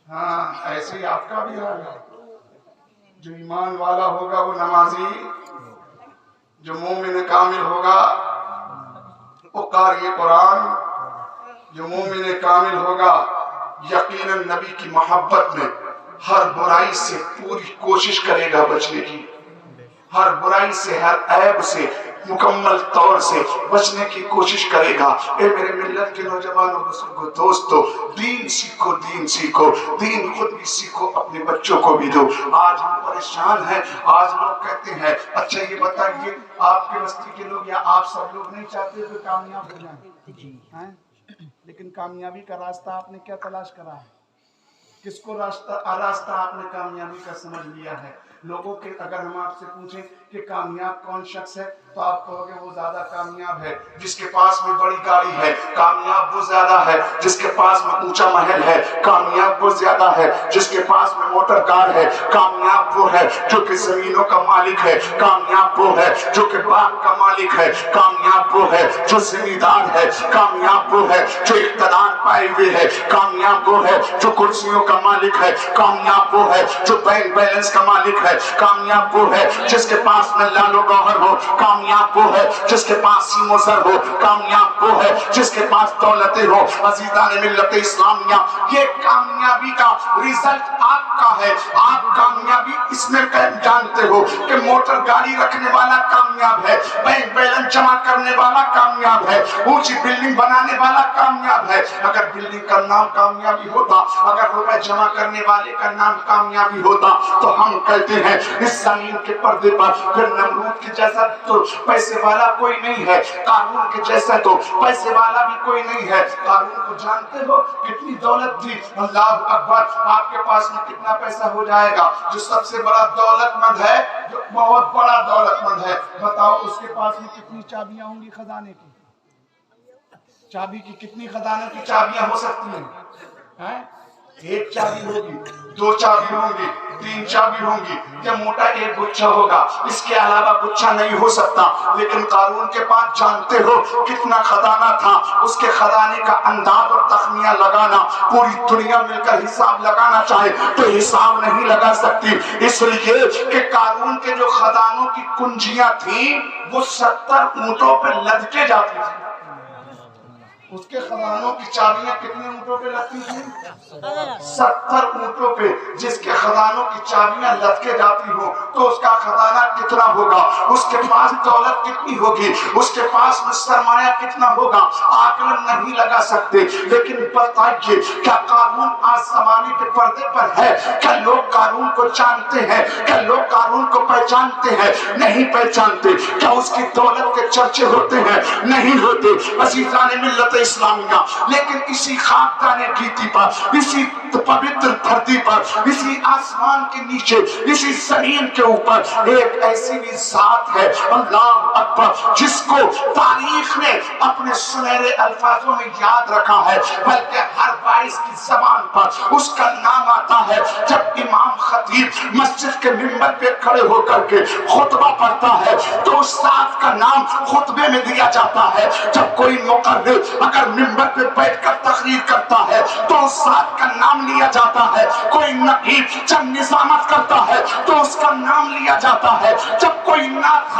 ہاں ایسے ہی آپ کا بھی حال ہے۔ جو ایمان والا ہوگا وہ نمازی، جو مومن کامل ہوگا وہ قاری قرآن، جو مومن کامل ہوگا یقیناً نبی کی محبت میں ہر برائی سے پوری کوشش کرے گا بچنے کی، ہر برائی سے، ہر عیب سے مکمل طور سے بچنے کی کوشش کرے گا۔ اے میرے ملت کے نوجوانوں بزرگوں دوستو، دین سیکھو، دین سیکھو، دین خود بھی سیکھو، اپنے بچوں کو بھی دو۔ آج ہم پریشان ہیں، آج لوگ کہتے ہیں اچھا یہ بتائیے آپ کے بستی کے لوگ یا آپ سب لوگ نہیں چاہتے کہ کامیاب ہو جائیں، لیکن کامیابی کا راستہ آپ نے کیا تلاش کرا ہے؟ کس کو راستہ آپ نے کامیابی کا سمجھ لیا ہے؟ لوگوں کے اگر ہم آپ سے پوچھیں کہ کامیاب کون شخص ہے تو آپ کہو گے وہ زیادہ کامیاب ہے جس کے پاس میں بڑی گاڑی ہے، کامیاب وہ زیادہ ہے جس کے پاس میں اونچا محل ہے، کامیاب وہ زیادہ ہے جس کے پاس میں موٹر کار ہے، کامیاب وہ ہے جو کہ زمینوں کا مالک ہے، کامیاب وہ ہے جو کہ باغ کا مالک ہے، کامیاب وہ ہے جو زمیندار ہے، کامیاب وہ ہے جو اقتدار پائے ہوئے ہے، کامیاب وہ ہے جو کرسیوں کا مالک ہے، کامیاب وہ ہے جو بینک بیلنس کا مالک ہے، کامیاب وہ ہے جس کے پاس میں لال و گوہر ہو، کامیاب وہ ہے جس کے پاس سیم و زر ہو، کامیاب وہ ہے جس کے پاس دولتیں ہو۔ عزیزان ملت اسلامیہ، یہ کامیابی کا ریزلٹ آپ کا ہے۔ آپ کامیابی اس میں جانتے ہو کہ موٹر گاڑی رکھنے والا کامیاب ہے، بینک بیلنس جمع کرنے والا کامیاب ہے، اونچی بلڈنگ بنانے والا کامیاب ہے۔ اگر بلڈنگ کا نام کامیابی ہوتا، اگر روپے جمع کرنے والے کا نام کامیابی ہوتا تو ہم کہتے ہیں اس زمین کے پردے پر پھر نمرود کے جیسا تو پیسے والا کوئی نہیں ہے، قارون کے جیسا تو پیسے والا بھی کوئی نہیں ہے۔ قارون کو جانتے ہو کتنی دولت تھی؟ اللہ اکبر۔ آپ کے پاس میں کتنا پیسہ ہو جائے گا؟ جو سب سے بڑا دولت مند ہے، جو بہت بڑا دولت مند ہے، بتاؤ اس کے پاس میں کتنی چابیاں ہوں گی خزانے کی؟ چابی کی کتنی خزانے کی چابیاں ہو سکتی ہیں؟ ایک چابی ہوگی، دو چابی ہوں گی، تین چابی ہوں گی، یہ موٹا ایک گچھا ہوگا، اس کے علاوہ گچھا نہیں ہو سکتا۔ لیکن قارون کے پاس جانتے ہو کتنا خزانہ تھا؟ اس کے خزانے کا انداز اور تخمینہ لگانا، پوری دنیا مل کر حساب لگانا چاہے تو حساب نہیں لگا سکتی، اس لیے کہ قارون کے جو خزانوں کی کنجیاں تھیں وہ 70 اونٹوں پہ لدکے جاتی تھیں۔ اس کے خزانوں کی چابیاں کتنے اونٹوں پہ لگتی تھیں؟ 70 اونٹوں پہ۔ جس کے خزانوں کی چابیاں لٹکے جاتی ہوں تو اس کا خزانہ کتنا ہوگا؟ اس کے پاس دولت کتنی ہوگی؟ اس کے پاس میں سرمایہ کتنا ہوگا؟ آکلن نہیں لگا سکتے۔ لیکن بتائیے کیا قارون آج زمانے کے پردے پر ہے؟ کیا لوگ قارون کو جانتے ہیں؟ کیا لوگ قارون کو پہچانتے ہیں؟ نہیں پہچانتے۔ کیا اس کی دولت کے چرچے ہوتے ہیں؟ نہیں ہوتے۔ عزیزان ملت اسلامیہ، لیکن اسی خاکدان گیتی پر، اسی پوتر دھرتی پر، اسی آسمان کے نیچے، اسی زمین کے اوپر ایک ایسی بھی ذات ہے، اللہ اکبر، جس کو تاریخ نے اپنے سنہرے الفاظوں میں یاد رکھا ہے، بلکہ ہر باعث کی زبان پر اس کا نام آتا ہے۔ جب امام خطیب مسجد کے منبر پہ کھڑے ہو کر کے خطبہ پڑھتا ہے تو اس ذات کا نام خطبے میں دیا جاتا ہے۔ جب کوئی مقرر اگر منبر پہ بیٹھ کر تقریر کرتا ہے تو اس ذات کا نام لیا جاتا ہے۔ کوئی نقیب جب نظامت کرتا ہے تو اس کا نام لیا جاتا ہے۔ جب کوئی نعت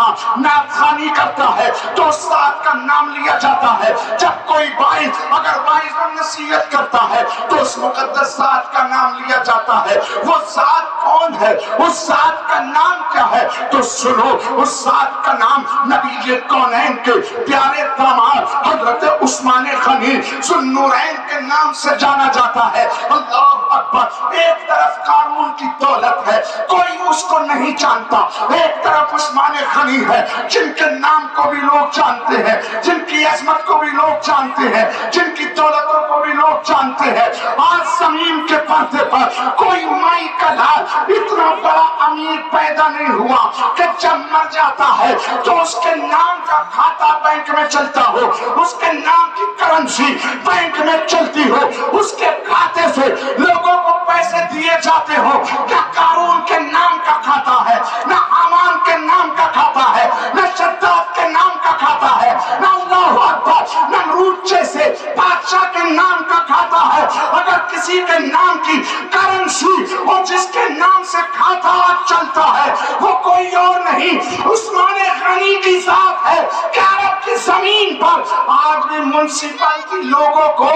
خوانی کرتا ہے تو اس ذات کا نام لیا جاتا ہے۔ جب کوئی واعظ اگر واعظ و نصیحت کرتا ہے تو اس مقدس ذات کا نام لیا جاتا ہے۔ وہ ذات کون ہے؟ اس ذات کا نام کیا ہے؟ تو سنو، اس ذات کا نام نبی کونین کے پیارے داماد حضرت عثمان غنی ذو النورین کے نام سے جانا جاتا ہے۔ اللہ اکبر، ایک طرف قارون کی دولت ہے، کوئی اس کو نہیں جانتا، ایک طرف عثمان غنی ہے جن کے نام کو بھی لوگ جانتے ہیں، جن کی عظمت کو بھی لوگ جانتے ہیں، جن کی دولتوں کو بھی لوگ جانتے ہیں۔ آج زمین کے پردے پر کوئی مائی کا لال اتنا بڑا امیر پیدا نہیں ہوا کہ جب مر جاتا ہے تو اس کے نام کا کھاتا بینک میں چلتا ہو، اس کے نام کی کرنسی بینک میں چلتی ہو، اس کے کھاتے سے لوگوں کو پیسے دیے جاتے ہو۔ نہ قارون کے نام کا کھاتا ہے، نہ حامان کے نام کا کھاتا ہے، نہ شداد کے نام کا کھاتا ہے، نہ اللہ اکبر نمرود جیسے بادشاہ کے نام کا کھاتا ہے۔ اگر کسی کے نام کی کرنسی اور جس کے نام سے کھاتا چلتا ہے وہ کوئی اور نہیں، عثمان غنی کی ذات ہے کہ عرب کی زمین پر آج بھی منسپلٹی لوگوں کو،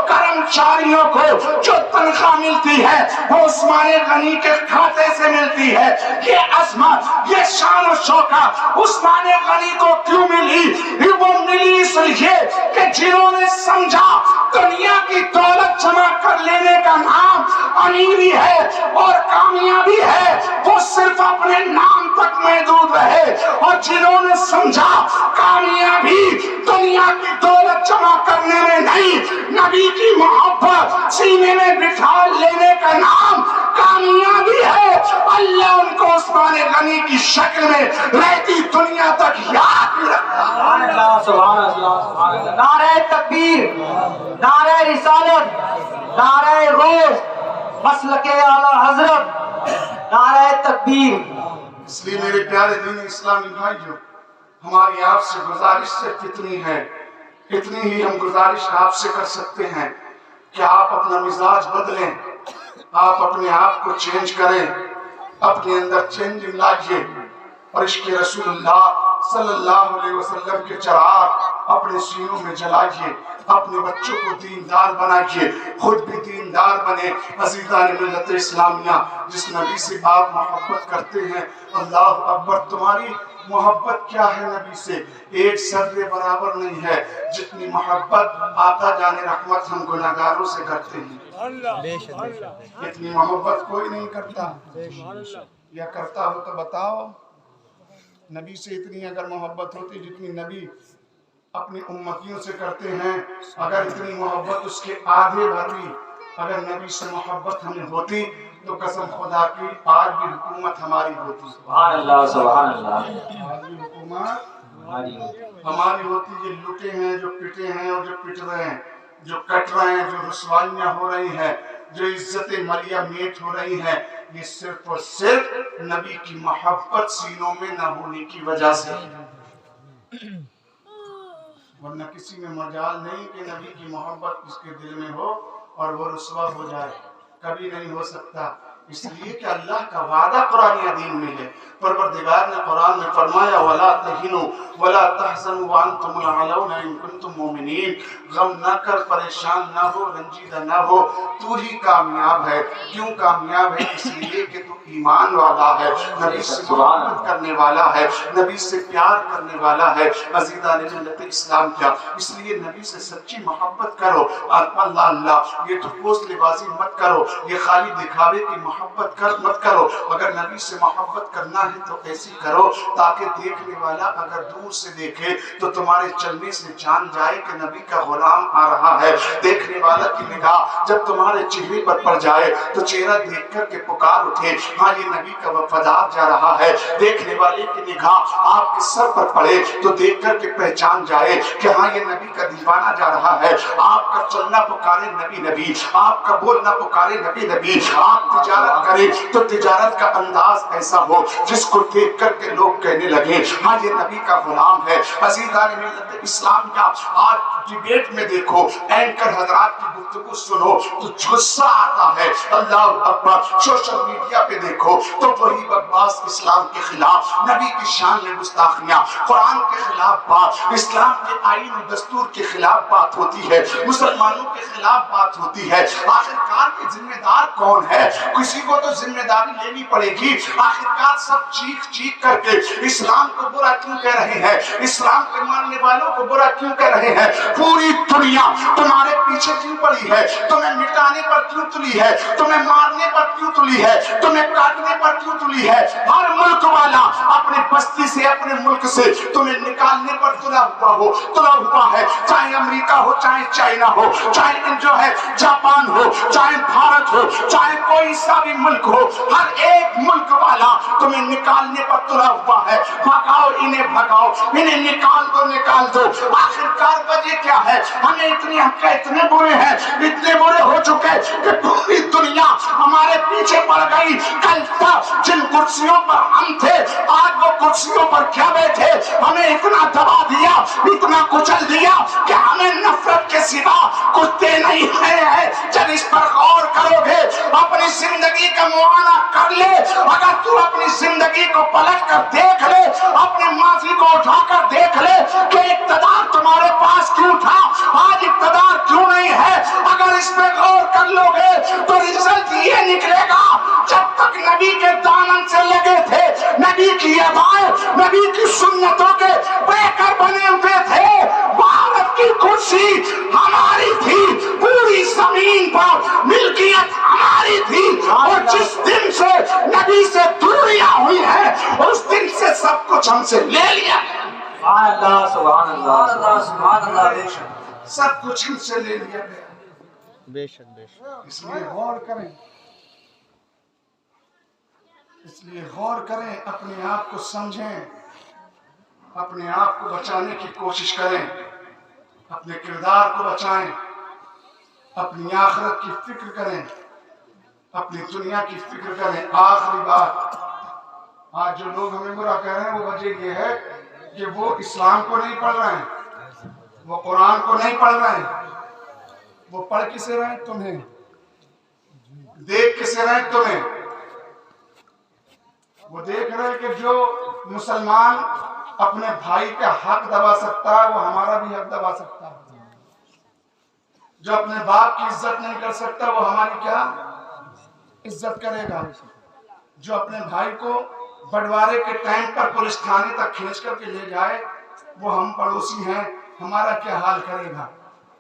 کرمچاریوں کو جو تنخواہ ملتی ہے وہ عثمان غنی کے کھاتے سے ملتی ہے۔ یہ عظمت، یہ شان و شوکت عثمان غنی کو کیوں ملی؟ وہ ملی اس لیے کہ جنہوں نے سمجھا دنیا کی دولت جمع کر لینے کا نام امیری ہے اور کامیابی ہے، وہ صرف اپنے نام تک محدود رہے، اور جنہوں نے سمجھا کامیابی دنیا کی دولت جمع کرنے میں نہیں، نبی کی محبت سینے میں بٹھا لینے کا نام کامیابی ہے، اللہ ان کو عثمان غنی کی شکل میں رہتی دنیا تک یاد رکھتا۔ سبحان اللہ، سبحان اللہ، سبحان اللہ۔ نعرہ تکبیر، نعرہ رسالت، نعرہ روز، مسلک اعلی حضرت، نعرہ تکبیر۔ اس لیے میرے پیارے دین اسلامی بھائیوں، ہماری آپ سے گزارش صرف اتنی ہے، اتنی ہی ہم گزارش آپ سے کر سکتے ہیں کہ آپ اپنا مزاج بدلیں، آپ اپنے آپ کو چینج کریں، اپنے اندر چینج لائیے، اور عشق رسول اللہ صلی اللہ علیہ وسلم کے چراغ اپنے سینوں میں جلائیے، اپنے بچوں کو دیندار بنائیے، خود بھی دیندار بنے۔ عزیزان ملت اسلامیہ، جس نبی سے آپ محبت کرتے ہیں، اللہ اکبر، تمہاری محبت کیا ہے نبی سے؟ ایک ذرے برابر نہیں ہے جتنی محبت آقا جان رحمت ہم گناہگاروں سے کرتے ہیں۔ اتنی محبت کوئی نہیں کرتا، یا کرتا ہو تو بتاؤ۔ نبی سے اتنی اگر محبت ہوتی جتنی نبی اپنی امتیوں سے کرتے ہیں، اگر اتنی محبت اس کے آدھے بھر بھی اگر نبی سے محبت ہمیں ہوتی تو قسم خدا کی آج بھی حکومت ہماری ہوتی۔ سبحان اللہ، سبحان اللہ۔ آج بھی حکومت ہماری ہوتی۔ یہ لٹے ہیں جو پٹے ہیں اور جو پٹ رہے ہیں، جو کٹ رہے ہیں، جو رسوائیاں ہو رہی ہیں، جو عزت ملیہ میٹ ہو رہی ہیں، یہ صرف اور صرف نبی کی محبت سینوں میں نہ ہونے کی وجہ سے، ورنہ کسی میں مجال نہیں کہ نبی کی محبت اس کے دل میں ہو اور وہ رسوا ہو جائے، کبھی نہیں ہو سکتا۔ اس لیے کہ اللہ کا وعدہ قرآن عظیم میں ہے، پروردگار نے قرآن میں فرمایا وَلَا تَهِنُوا وَلَا تَحْزَنُوا وَأَنْتُمُ الْأَعْلَوْنَ إِن كُنتُم مُؤْمِنِينَ۔ غم نہ کر، پریشان نہ ہو، رنجیدہ نہ ہو، تو ہی کامیاب ہے۔ کیوں کامیاب ہے؟ اس لیے کہ تو ایمان والا ہے، نبی سے محبت کرنے والا ہے، نبی سے پیار کرنے والا ہے۔ عزیزان ملت اسلام کیا، اس لیے نبی سے سچی محبت کرو، اللہ اللہ، یہ تو پوسٹ لبازی مت کرو، یہ خالی دکھاوے کی محبت محبت مت کرو، اگر نبی سے محبت کرنا ہے تو ایسی کرو تاکہ دیکھنے والا اگر دور سے دیکھے تو تمہارے چلنے سے جان جائے کہ نبی کا غلام آ رہا ہے۔ دیکھنے والا کی نگاہ جب تمہارے چہرے پر پڑ جائے تو چہرہ دیکھ کر کے پکار اٹھے، ہاں یہ نبی کا وفادار جا رہا ہے۔ دیکھنے والے کی نگاہ آپ کے سر پر پڑے تو دیکھ کر کے پہچان جائے کہ ہاں یہ نبی کا دیوانہ جا رہا ہے۔ آپ کا چلنا پکارے نبی نبی، آپ کا بولنا پکارے نبی نبی، آپ تجارت کریں تو تجارت کا انداز ایسا ہو جس کو دیکھ کر کے لوگ کہنے لگے ہاں یہ نبی کا غلام ہے۔ عزیزان ملت اسلام کا آج ڈیبیٹ میں دیکھو، اینکر حضرات کی گفتگو سنو تو غصہ آتا ہے، اللہ اکبر۔ سوشل میڈیا پہ دیکھو تو وہی بکواس، اسلام کے خلاف، نبی کی شان میں گستاخیاں، قرآن کے خلاف بات، اسلام کے آئین و دستور کے خلاف بات ہوتی ہے، مسلمانوں کے خلاف بات ہوتی ہے۔ آخرکار کے ذمہ دار کون ہے؟ کسی کو تو ذمہ داری لینی پڑے گی۔ آخرکار سب چیخ چیخ کر کے اسلام کو برا کیوں کہہ رہے ہیں؟ اسلام کے ماننے والوں کو برا کیوں کہہ رہے ہیں؟ پوری دنیا تمہارے پیچھے کیوں پڑی ہے؟ تمہیں مٹانے پر کیوں تلی ہے؟ تمہیں مارنے پر کیوں تلی ہے؟ تمہیں کاٹنے پر کیوں تلی ہے؟ ہر ملک والا اپنے بستی سے، اپنے ملک سے تمہیں نکالنے پر تلا ہوا ہے، چاہے امریکہ ہو، چاہے چائنا ہو، چاہے جو ہے جاپان ہو، چاہے بھارت ہو، چاہے کوئی سا بھی ملک ہو، ہر ایک ملک والا تمہیں نکالنے پر تلا ہوا ہے۔ بھگاؤ انہیں، بھگاؤ انہیں، نکال دو۔ آخرکار وجہ کیا ہے؟ ہمیں اتنے برے ہیں، اتنے برے ہو چکے کہ پوری دنیا ہمارے پیچھے پڑ گئی۔ کل تک جن کرسیوں پر ہم تھے آج وہ کرسیوں پر کیا بیٹھے؟ ہمیں اتنا دبا دیا، اتنا کچل دیا کہ ہمیں نفرت کے سوا کچھ دے نہیں ہے۔ جب اس پر غور کرو گے، اپنی زندگی کا معائنہ کر لے، اگر تو اپنی زندگی کو پلٹ کر دیکھ لے، اپنے ماضی کو اٹھا کر دیکھ لے کہ اقتدار تمہارے پاس کیوں تھا، آج اقتدار کیوں نہیں ہے، اگر اس پہ غور کر لو گے تو رزلٹ یہ نکلے گا جب تک نبی کے دامن سے لگے تھے، نبی کی ادائیں، نبی کی سنتوں کے پیکر بنے ہوئے تھے، بھارت کی کرسی ہماری تھی، پوری زمین پر ملکیت ہماری تھی، اور جس دن سے نبی سے دوریاں ہوئی ہیں اس دن سے سب کچھ ہم سے لے لیا۔ سبحان اللہ، سبحان اللہ، سبحان اللہ، بے شک، سب کچھ ہم سے لے لیا گیا۔ بے شک بے شک۔ اس لیے غور کریں، اس لیے غور کریں، اپنے آپ کو سمجھیں، اپنے آپ کو بچانے کی کوشش کریں، اپنے کردار کو بچائیں، اپنی آخرت کی فکر کریں، اپنی دنیا کی فکر کریں۔ آخری بات، آج جو لوگ ہمیں برا کہہ رہے ہیں وہ وجہ یہ ہے کہ وہ اسلام کو نہیں پڑھ رہے ہیں، وہ قرآن کو نہیں پڑھ رہے ہیں۔ وہ پڑھ کسے رہے ہیں؟ تمہیں دیکھ کسے رہے ہیں؟ تمہیں وہ دیکھ رہے ہیں کہ جو مسلمان اپنے بھائی کا حق دبا سکتا ہے وہ ہمارا بھی حق دبا سکتا ہے، جو اپنے باپ کی عزت نہیں کر سکتا وہ ہماری کیا عزت کرے گا، جو اپنے بھائی کو بٹوارے کے ٹائم پر پولیس تھانے تک کھینچ کر کے لے جائے وہ ہم پڑوسی ہیں، ہمارا کیا حال کرے گا۔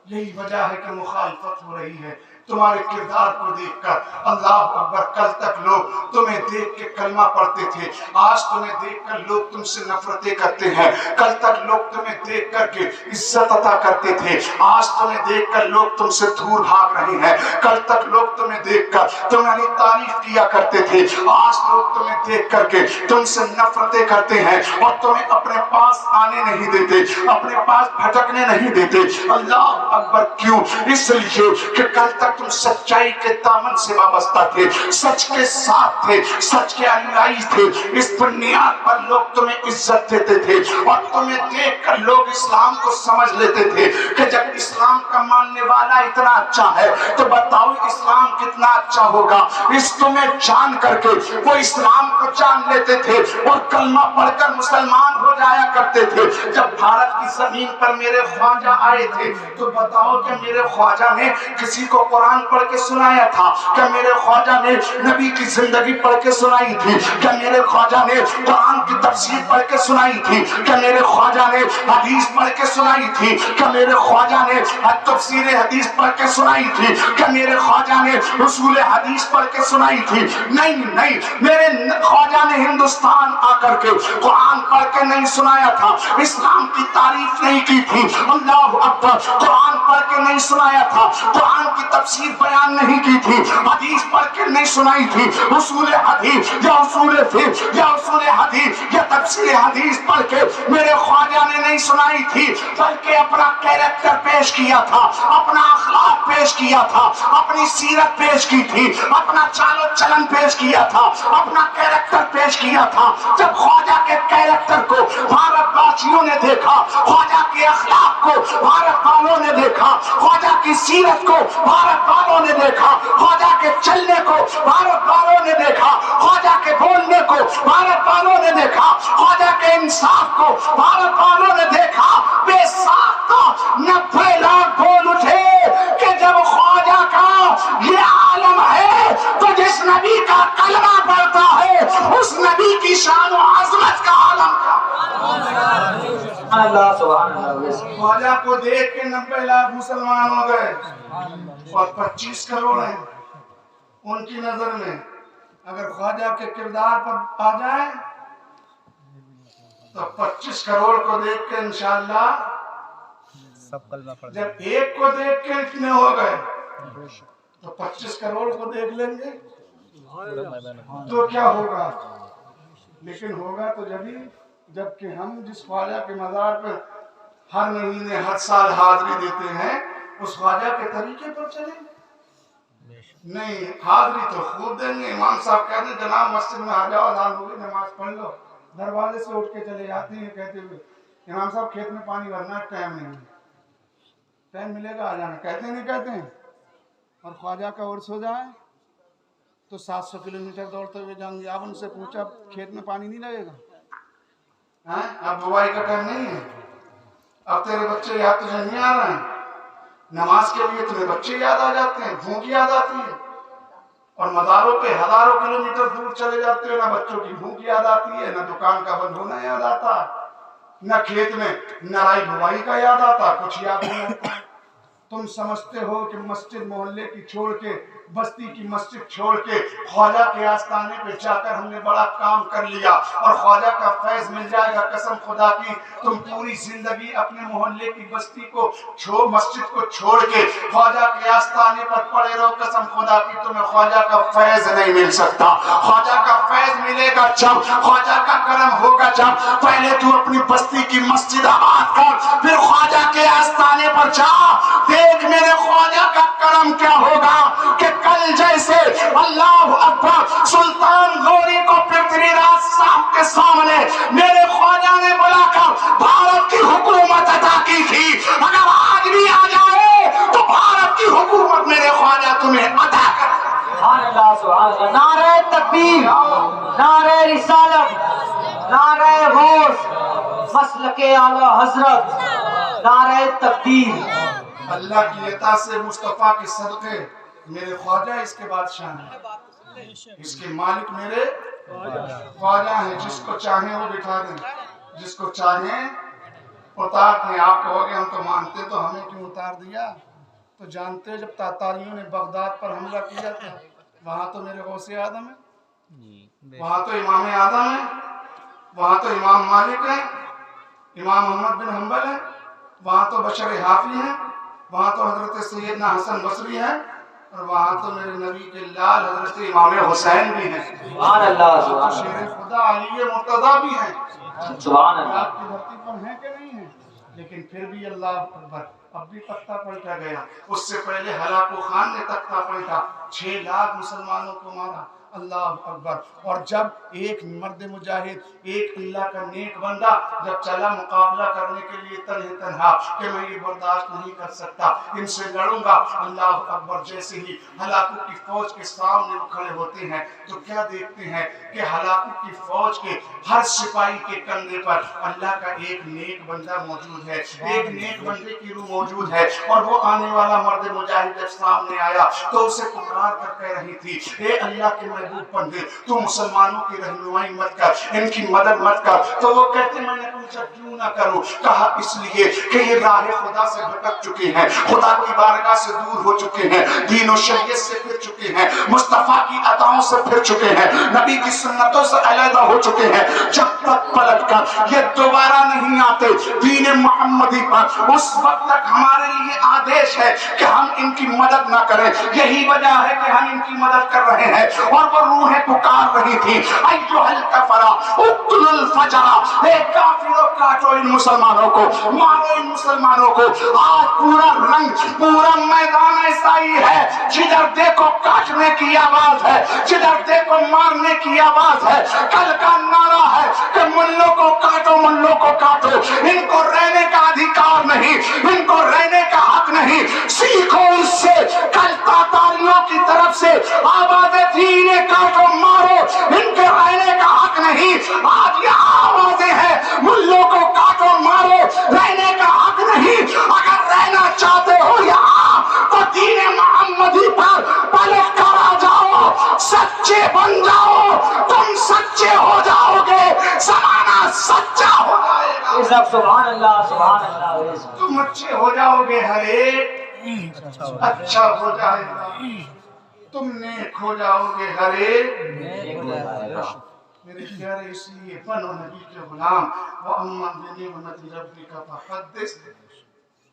یہی وجہ ہے کہ مخالفت ہو رہی ہے۔ تمہارے کردار کو دیکھ کر اللہ اکبر، کل تک لوگ تمہیں دیکھ کے کلمہ پڑھتے تھے، آج تمہیں دیکھ کر لوگ تم سے نفرتیں کرتے ہیں۔ کل تک لوگ تمہیں دیکھ کر کے عزت عطا کرتے تھے، آج تمہیں دیکھ کر لوگ تم سے دور بھاگ رہے ہیں۔ کل تک لوگ تمہیں دیکھ کر تمہاری تعریف کیا کرتے تھے، آج لوگ تمہیں دیکھ کر کے تم سے نفرتیں کرتے ہیں اور تمہیں اپنے پاس آنے نہیں دیتے، اپنے پاس بھٹکنے نہیں دیتے۔ اللہ اکبر، کیوں؟ اس لیے کہ کل تک تم سچائی کے دامن سے وابستہ تھے، سچ کے ساتھ تھے، سچ کے انویائی تھے، اس بنیاد پر لوگ تمہیں عزت دیتے تھے اور تمہیں دیکھ کر لوگ اسلام کو سمجھ لیتے تھے کہ جب اسلام کا ماننے والا اتنا اچھا ہے تو بتاؤ اسلام کتنا اچھا ہوگا۔ اس تمہیں جان کر کے وہ اسلام کو جان لیتے تھے اور کلمہ پڑھ کر مسلمان ہو جایا کرتے تھے۔ جب بھارت کی زمین پر میرے خواجہ آئے تھے تو بتاؤ کہ میرے خواجہ نے کسی کو قرآن پڑھ کے سنایا تھا؟ کیا میرے خواجہ نے نبی کی زندگی پڑھ کے سنائی تھی؟ کیا میرے خواجہ نے قرآن کی تفسیر پڑھ کے سنائی تھی؟ کیا میرے خواجہ نے حدیث پڑھ کے سنائی تھی؟ کیا میرے خواجہ نے تفسیر حدیث پڑھ کے سنائی تھی؟ کیا میرے خواجہ نے اصول حدیث پڑھ کے سنائی تھی؟ نہیں نہیں، میرے خواجہ نے ہندوستان آ کر کے قرآن پڑھ کے نہیں سنایا تھا، اسلام کی تعریف نہیں کی تھی، اللہ اکبر، قرآن پڑھ کے نہیں سنایا تھا، قرآن کی تفسیر بیان نہیں کی تھی، حدیث پڑھ کے نہیں سنائی تھی، اصول حدیث یا اصول فقہ یا اصول حدیث یا تفسیر حدیث پڑھ کے میرے خواجہ نے نہیں سنائی تھی، بلکہ اپنا کیریکٹر پیش کیا تھا، اپنا اخلاق پیش کیا تھا، اپنی سیرت پیش کی تھی، اپنا چال و چلن پیش کیا تھا، اپنا کیریکٹر پیش کیا تھا۔ جب خواجہ کے کیریکٹر کو بھارت واسیوں نے دیکھا، خواجہ کے اخلاق کو بھارت والوں نے دیکھا، خواجہ کی سیرت کو بھارت والوں نے دیکھا، خواجہ کے چلنے کو بھارت والوں نے دیکھا، خواجہ کے بولنے کو بھارت والوں نے دیکھا، خواجہ کے انصاف کو بھارت والوں نے دیکھا، بے ساختہ 90 لاکھ بول اٹھے کہ جب خواجہ کا یہ عالم ہے تو جس نبی کا کلمہ پڑھتا ہے اس نبی کی شان و عظمت کا عالم کا۔ اللہ سبحان اللہ۔ خواجہ کو دیکھ کے 90 لاکھ مسلمان ہو گئے اور 25 کروڑ ہیں ان کی نظر میں۔ اگر خواجہ کے کردار پر آ جائے تو 25 کروڑ کو دیکھ کے انشاءاللہ سب کلمہ پڑھ جب ایک کو دیکھ کے اتنے ہو گئے تو 25 کروڑ کو دیکھ لیں گے تو کیا ہوگا؟ لیکن ہوگا تو جبکہ ہم جس خواجہ کے مزار پر ہر مہینے ہر سال حاضری دیتے ہیں اس خواجہ کے طریقے پر چلیں گے؟ نہیں، حاضری تو خود دیں گے۔ امام صاحب کہتے ہیں جناب مسجد میں آ جاؤ، اذان ہوگی نماز پڑھ لو، دروازے سے اٹھ کے چلے جاتے ہیں کہتے ہوئے امام صاحب کھیت میں پانی بھرنا ہے، ٹائم نہیں ہے، ٹائم ملے گا آ جانا، کہتے نہیں کہتے ہیں؟ اور خواجہ کا عرس ہو جائے تو 700 کلومیٹر دوڑتے ہوئے جائیں گے۔ آپ ان سے پوچھا کھیت میں پانی نہیں لگے گا؟ اب بوائی کا ٹائم نہیں ہے، اب تیرے بچے یاد تجھے نہیں آ رہے ہیں، نماز کے لیے تمہیں بچے یاد آ جاتے ہیں، بھوک یاد آتی ہے، اور مزاروں پہ ہزاروں کلومیٹر دور چلے جاتے ہو، نہ بچوں کی بھوک یاد آتی ہے، نہ دکان کا بند ہونا یاد آتا، نہ کھیت میں نرائی بوائی کا یاد آتا، کچھ یاد نہیں آتا۔ تم سمجھتے ہو کہ مسجد محلے کی چھوڑ کے، بستی کی مسجد چھوڑ کے خواجہ کے آستانے پہ جا کر ہم نے بڑا کام کر لیا اور خواجہ کا فیض مل جائے گا۔ قسم خدا کی تم پوری زندگی اپنے محلے کی بستی کو مسجد کو چھوڑ کے خواجہ کے آستانے پر پڑے رہو، قسم خدا کی تمہیں خواجہ کا فیض نہیں مل سکتا۔ خواجہ کا فیض ملے گا جب، خواجہ کا کرم ہوگا جب پہلے تو اپنی بستی کی مسجد آباد کر، پھر خواجہ کے آستانے پر جا، دیکھ میرے خواجہ کا کرم کیا ہوگا کہ کل جیسے اللہ اکبر سلطان غوری کو پرتھویراج صاحب کے سامنے میرے خواجہ نے بلا کر بھارت کی حکومت عطا کی تھی، اگر آج بھی آ جائے تو بھارت کی حکومت میرے خواجہ تمہیں عطا کر۔ سبحان اللہ سبحان اللہ۔ نعرہ تکبیر، نعرہ رسالت، نعرہ غوث، مسلک اعلی حضرت، نعرہ تکبیر۔ اللہ کی عطا سے مصطفیٰ کے صدقے میرے خواجہ اس کے بادشاہ ہیں، اس کے مالک میرے خواجہ ہیں، جس کو چاہیں وہ بٹھا دیں، جس کو چاہیں اتار دیں۔ آپ کہو گے ہم تو مانتے تو ہمیں کیوں اتار دیا؟ تو جانتے جب تاتاریوں نے بغداد پر حملہ کیا تھا وہاں تو میرے غوث اعظم ہیں، وہاں تو امام اعظم ہیں، وہاں تو امام مالک ہیں، امام محمد بن حنبل ہیں، وہاں تو بشر حافی ہیں، وہاں تو حضرت سیدنا حسن بصری ہیں، اور وہاں تو میرے نبی کے لال حضرت امام حسین بھی ہیں، سبحان اللہ سبحان اللہ۔ شیر خدا علی مرتضیٰ بھی ہیں۔ سبحان اللہ۔ آپ کی دھرتی پر ہیں کہ نہیں ہیں؟ لیکن پھر بھی اللہ اکبر، اب بھی تختہ پلٹا گیا۔ اس سے پہلے ہلاکو خان نے تختہ پلٹا، 6 لاکھ مسلمانوں کو مارا، اللہ اکبر. اور جب ایک مرد مجاہد، ایک اللہ کا نیک بندہ جب چلا مقابلہ کرنے کے لیے تنہا کہ میں یہ برداشت نہیں کر سکتا، ان سے لڑوں گا، اللہ اکبر، جیسے ہی ہلاکو کی فوج کے سامنے وہ کھڑے ہوتے ہیں تو کیا دیکھتے ہیں کہ ہلاکو کی فوج کے ہر سپاہی کے کندھے پر اللہ کا ایک نیک بندہ موجود ہے، ایک نیک بندے کی روح موجود ہے. اور وہ آنے والا مرد مجاہد جب سامنے آیا تو اسے پکار کر کہہ رہی تھی، اے اللہ کے محبوب بندے، تو مسلمانوں کی رہنمائی مت کر، ان کی مدد مت کر. تو وہ کہتے میں نے پوچھا کیوں نہ کروں؟ کہا اس لیے کہ یہ راہ خدا سے بھٹک چکے ہیں، خدا کی بارگاہ سے دور ہو چکے ہیں، دین و شریعت سے پھر چکے ہیں، مصطفیٰ کی عطاؤں سے پھر چکے ہیں، نبی کی سنتوں سے علیحدہ ہو چکے ہیں. جب تک پلٹ کر یہ دوبارہ نہیں آتے دین محمدی پر، اس وقت تک ہمارے لیے آدیش ہے کہ ہم ان کی مدد نہ کریں. یہی وجہ ہے کہ ہم ان کی مدد کر رہے ہیں. اور وہ روحیں پکار رہی تھی، ایھا الکفرا اقتلوا الفجرا، اے کافروں کاٹو ان مسلمانوں کو، مارو ان مسلمانوں کو. آج پورا رنگ، پورا میدان ایسا ہی ہے، جدھر دیکھو کاٹنے کی آواز ہے، جدھر دیکھو مارنے کی آواز ہے. کل کا نعرہ ہے کہ ملوں کو کاٹو، ملوں کو کاٹو، ان کو رہنے کا ادھیکار نہیں، ان کو رہنے کا حق نہیں. سیکھو اس سے. کل تاتاریوں کی طرف سے آوازیں تھی انہیں کاٹو مارو، ان کے رہنے کا حق نہیں. آج یہ آوازیں ہیں ملوں کو کاٹو مارو، رہنے کا حق نہیں. اگر رہنا چاہتے ہو یہاں تو دین محمدی پر پلٹ کر آ جاؤ، سچے بن جاؤ، تم سچے ہو جاؤ گے، زمانہ سچا ہو جائے گا. سبحان اللہ، سبحان اللہ. تم اچھے ہو جاؤ گے، ہر ایک اچھا ہو جائے گا. تم نیک ہو جاؤ گے، ہر ایک. میرے پیارے اس لیے بنو نبی کے غلام. وَأَمَّا بِنِعْمَتِ رَبِّكَ فَحَدِّثْ،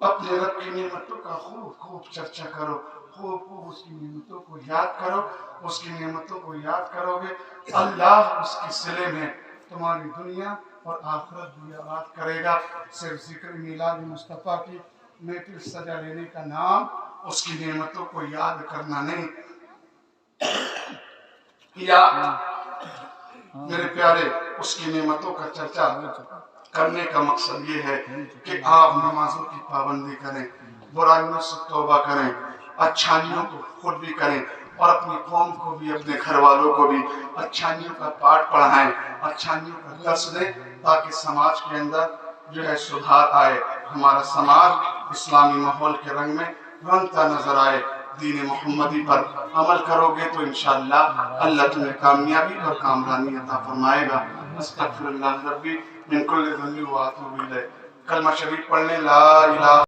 اپنے رب کی نعمتوں کا خوب خوب چرچا کرو، خوب خوب اس کی نعمتوں کو یاد کرو. اس کی نعمتوں کو یاد کرو گے، اللہ اس کے صلے میں تمہاری دنیا اور آخرت بھی آباد کرے گا. صرف ذکر میلاد مصطفیٰ کی محفل سجا لینے کا نام اس کی نعمتوں کو یاد کرنا نہیں. یا میرے پیارے اس کی نعمتوں کا چرچا کرنے کا مقصد یہ ہے کہ آپ نمازوں کی پابندی کریں، برائیوں سے توبہ کریں، اچھائیوں کو خود بھی کریں اور اپنی قوم کو بھی، اپنے گھر والوں کو بھی اچھائیوں کا پاٹ پڑھائیں، اچھائیوں کا درس دیں، تاکہ سماج کے اندر جو ہے سدھار آئے، ہمارا سماج اسلامی ماحول کے رنگ میں رنگتا نظر آئے. دین محمدی پر عمل کرو گے تو انشاءاللہ اللہ تمہیں کامیابی اور کامرانی عطا فرمائے گا. استغفر اللہ ربی من کل ذنب واتوب الیہ. کلمہ شریف پڑھ لیں، لا الہ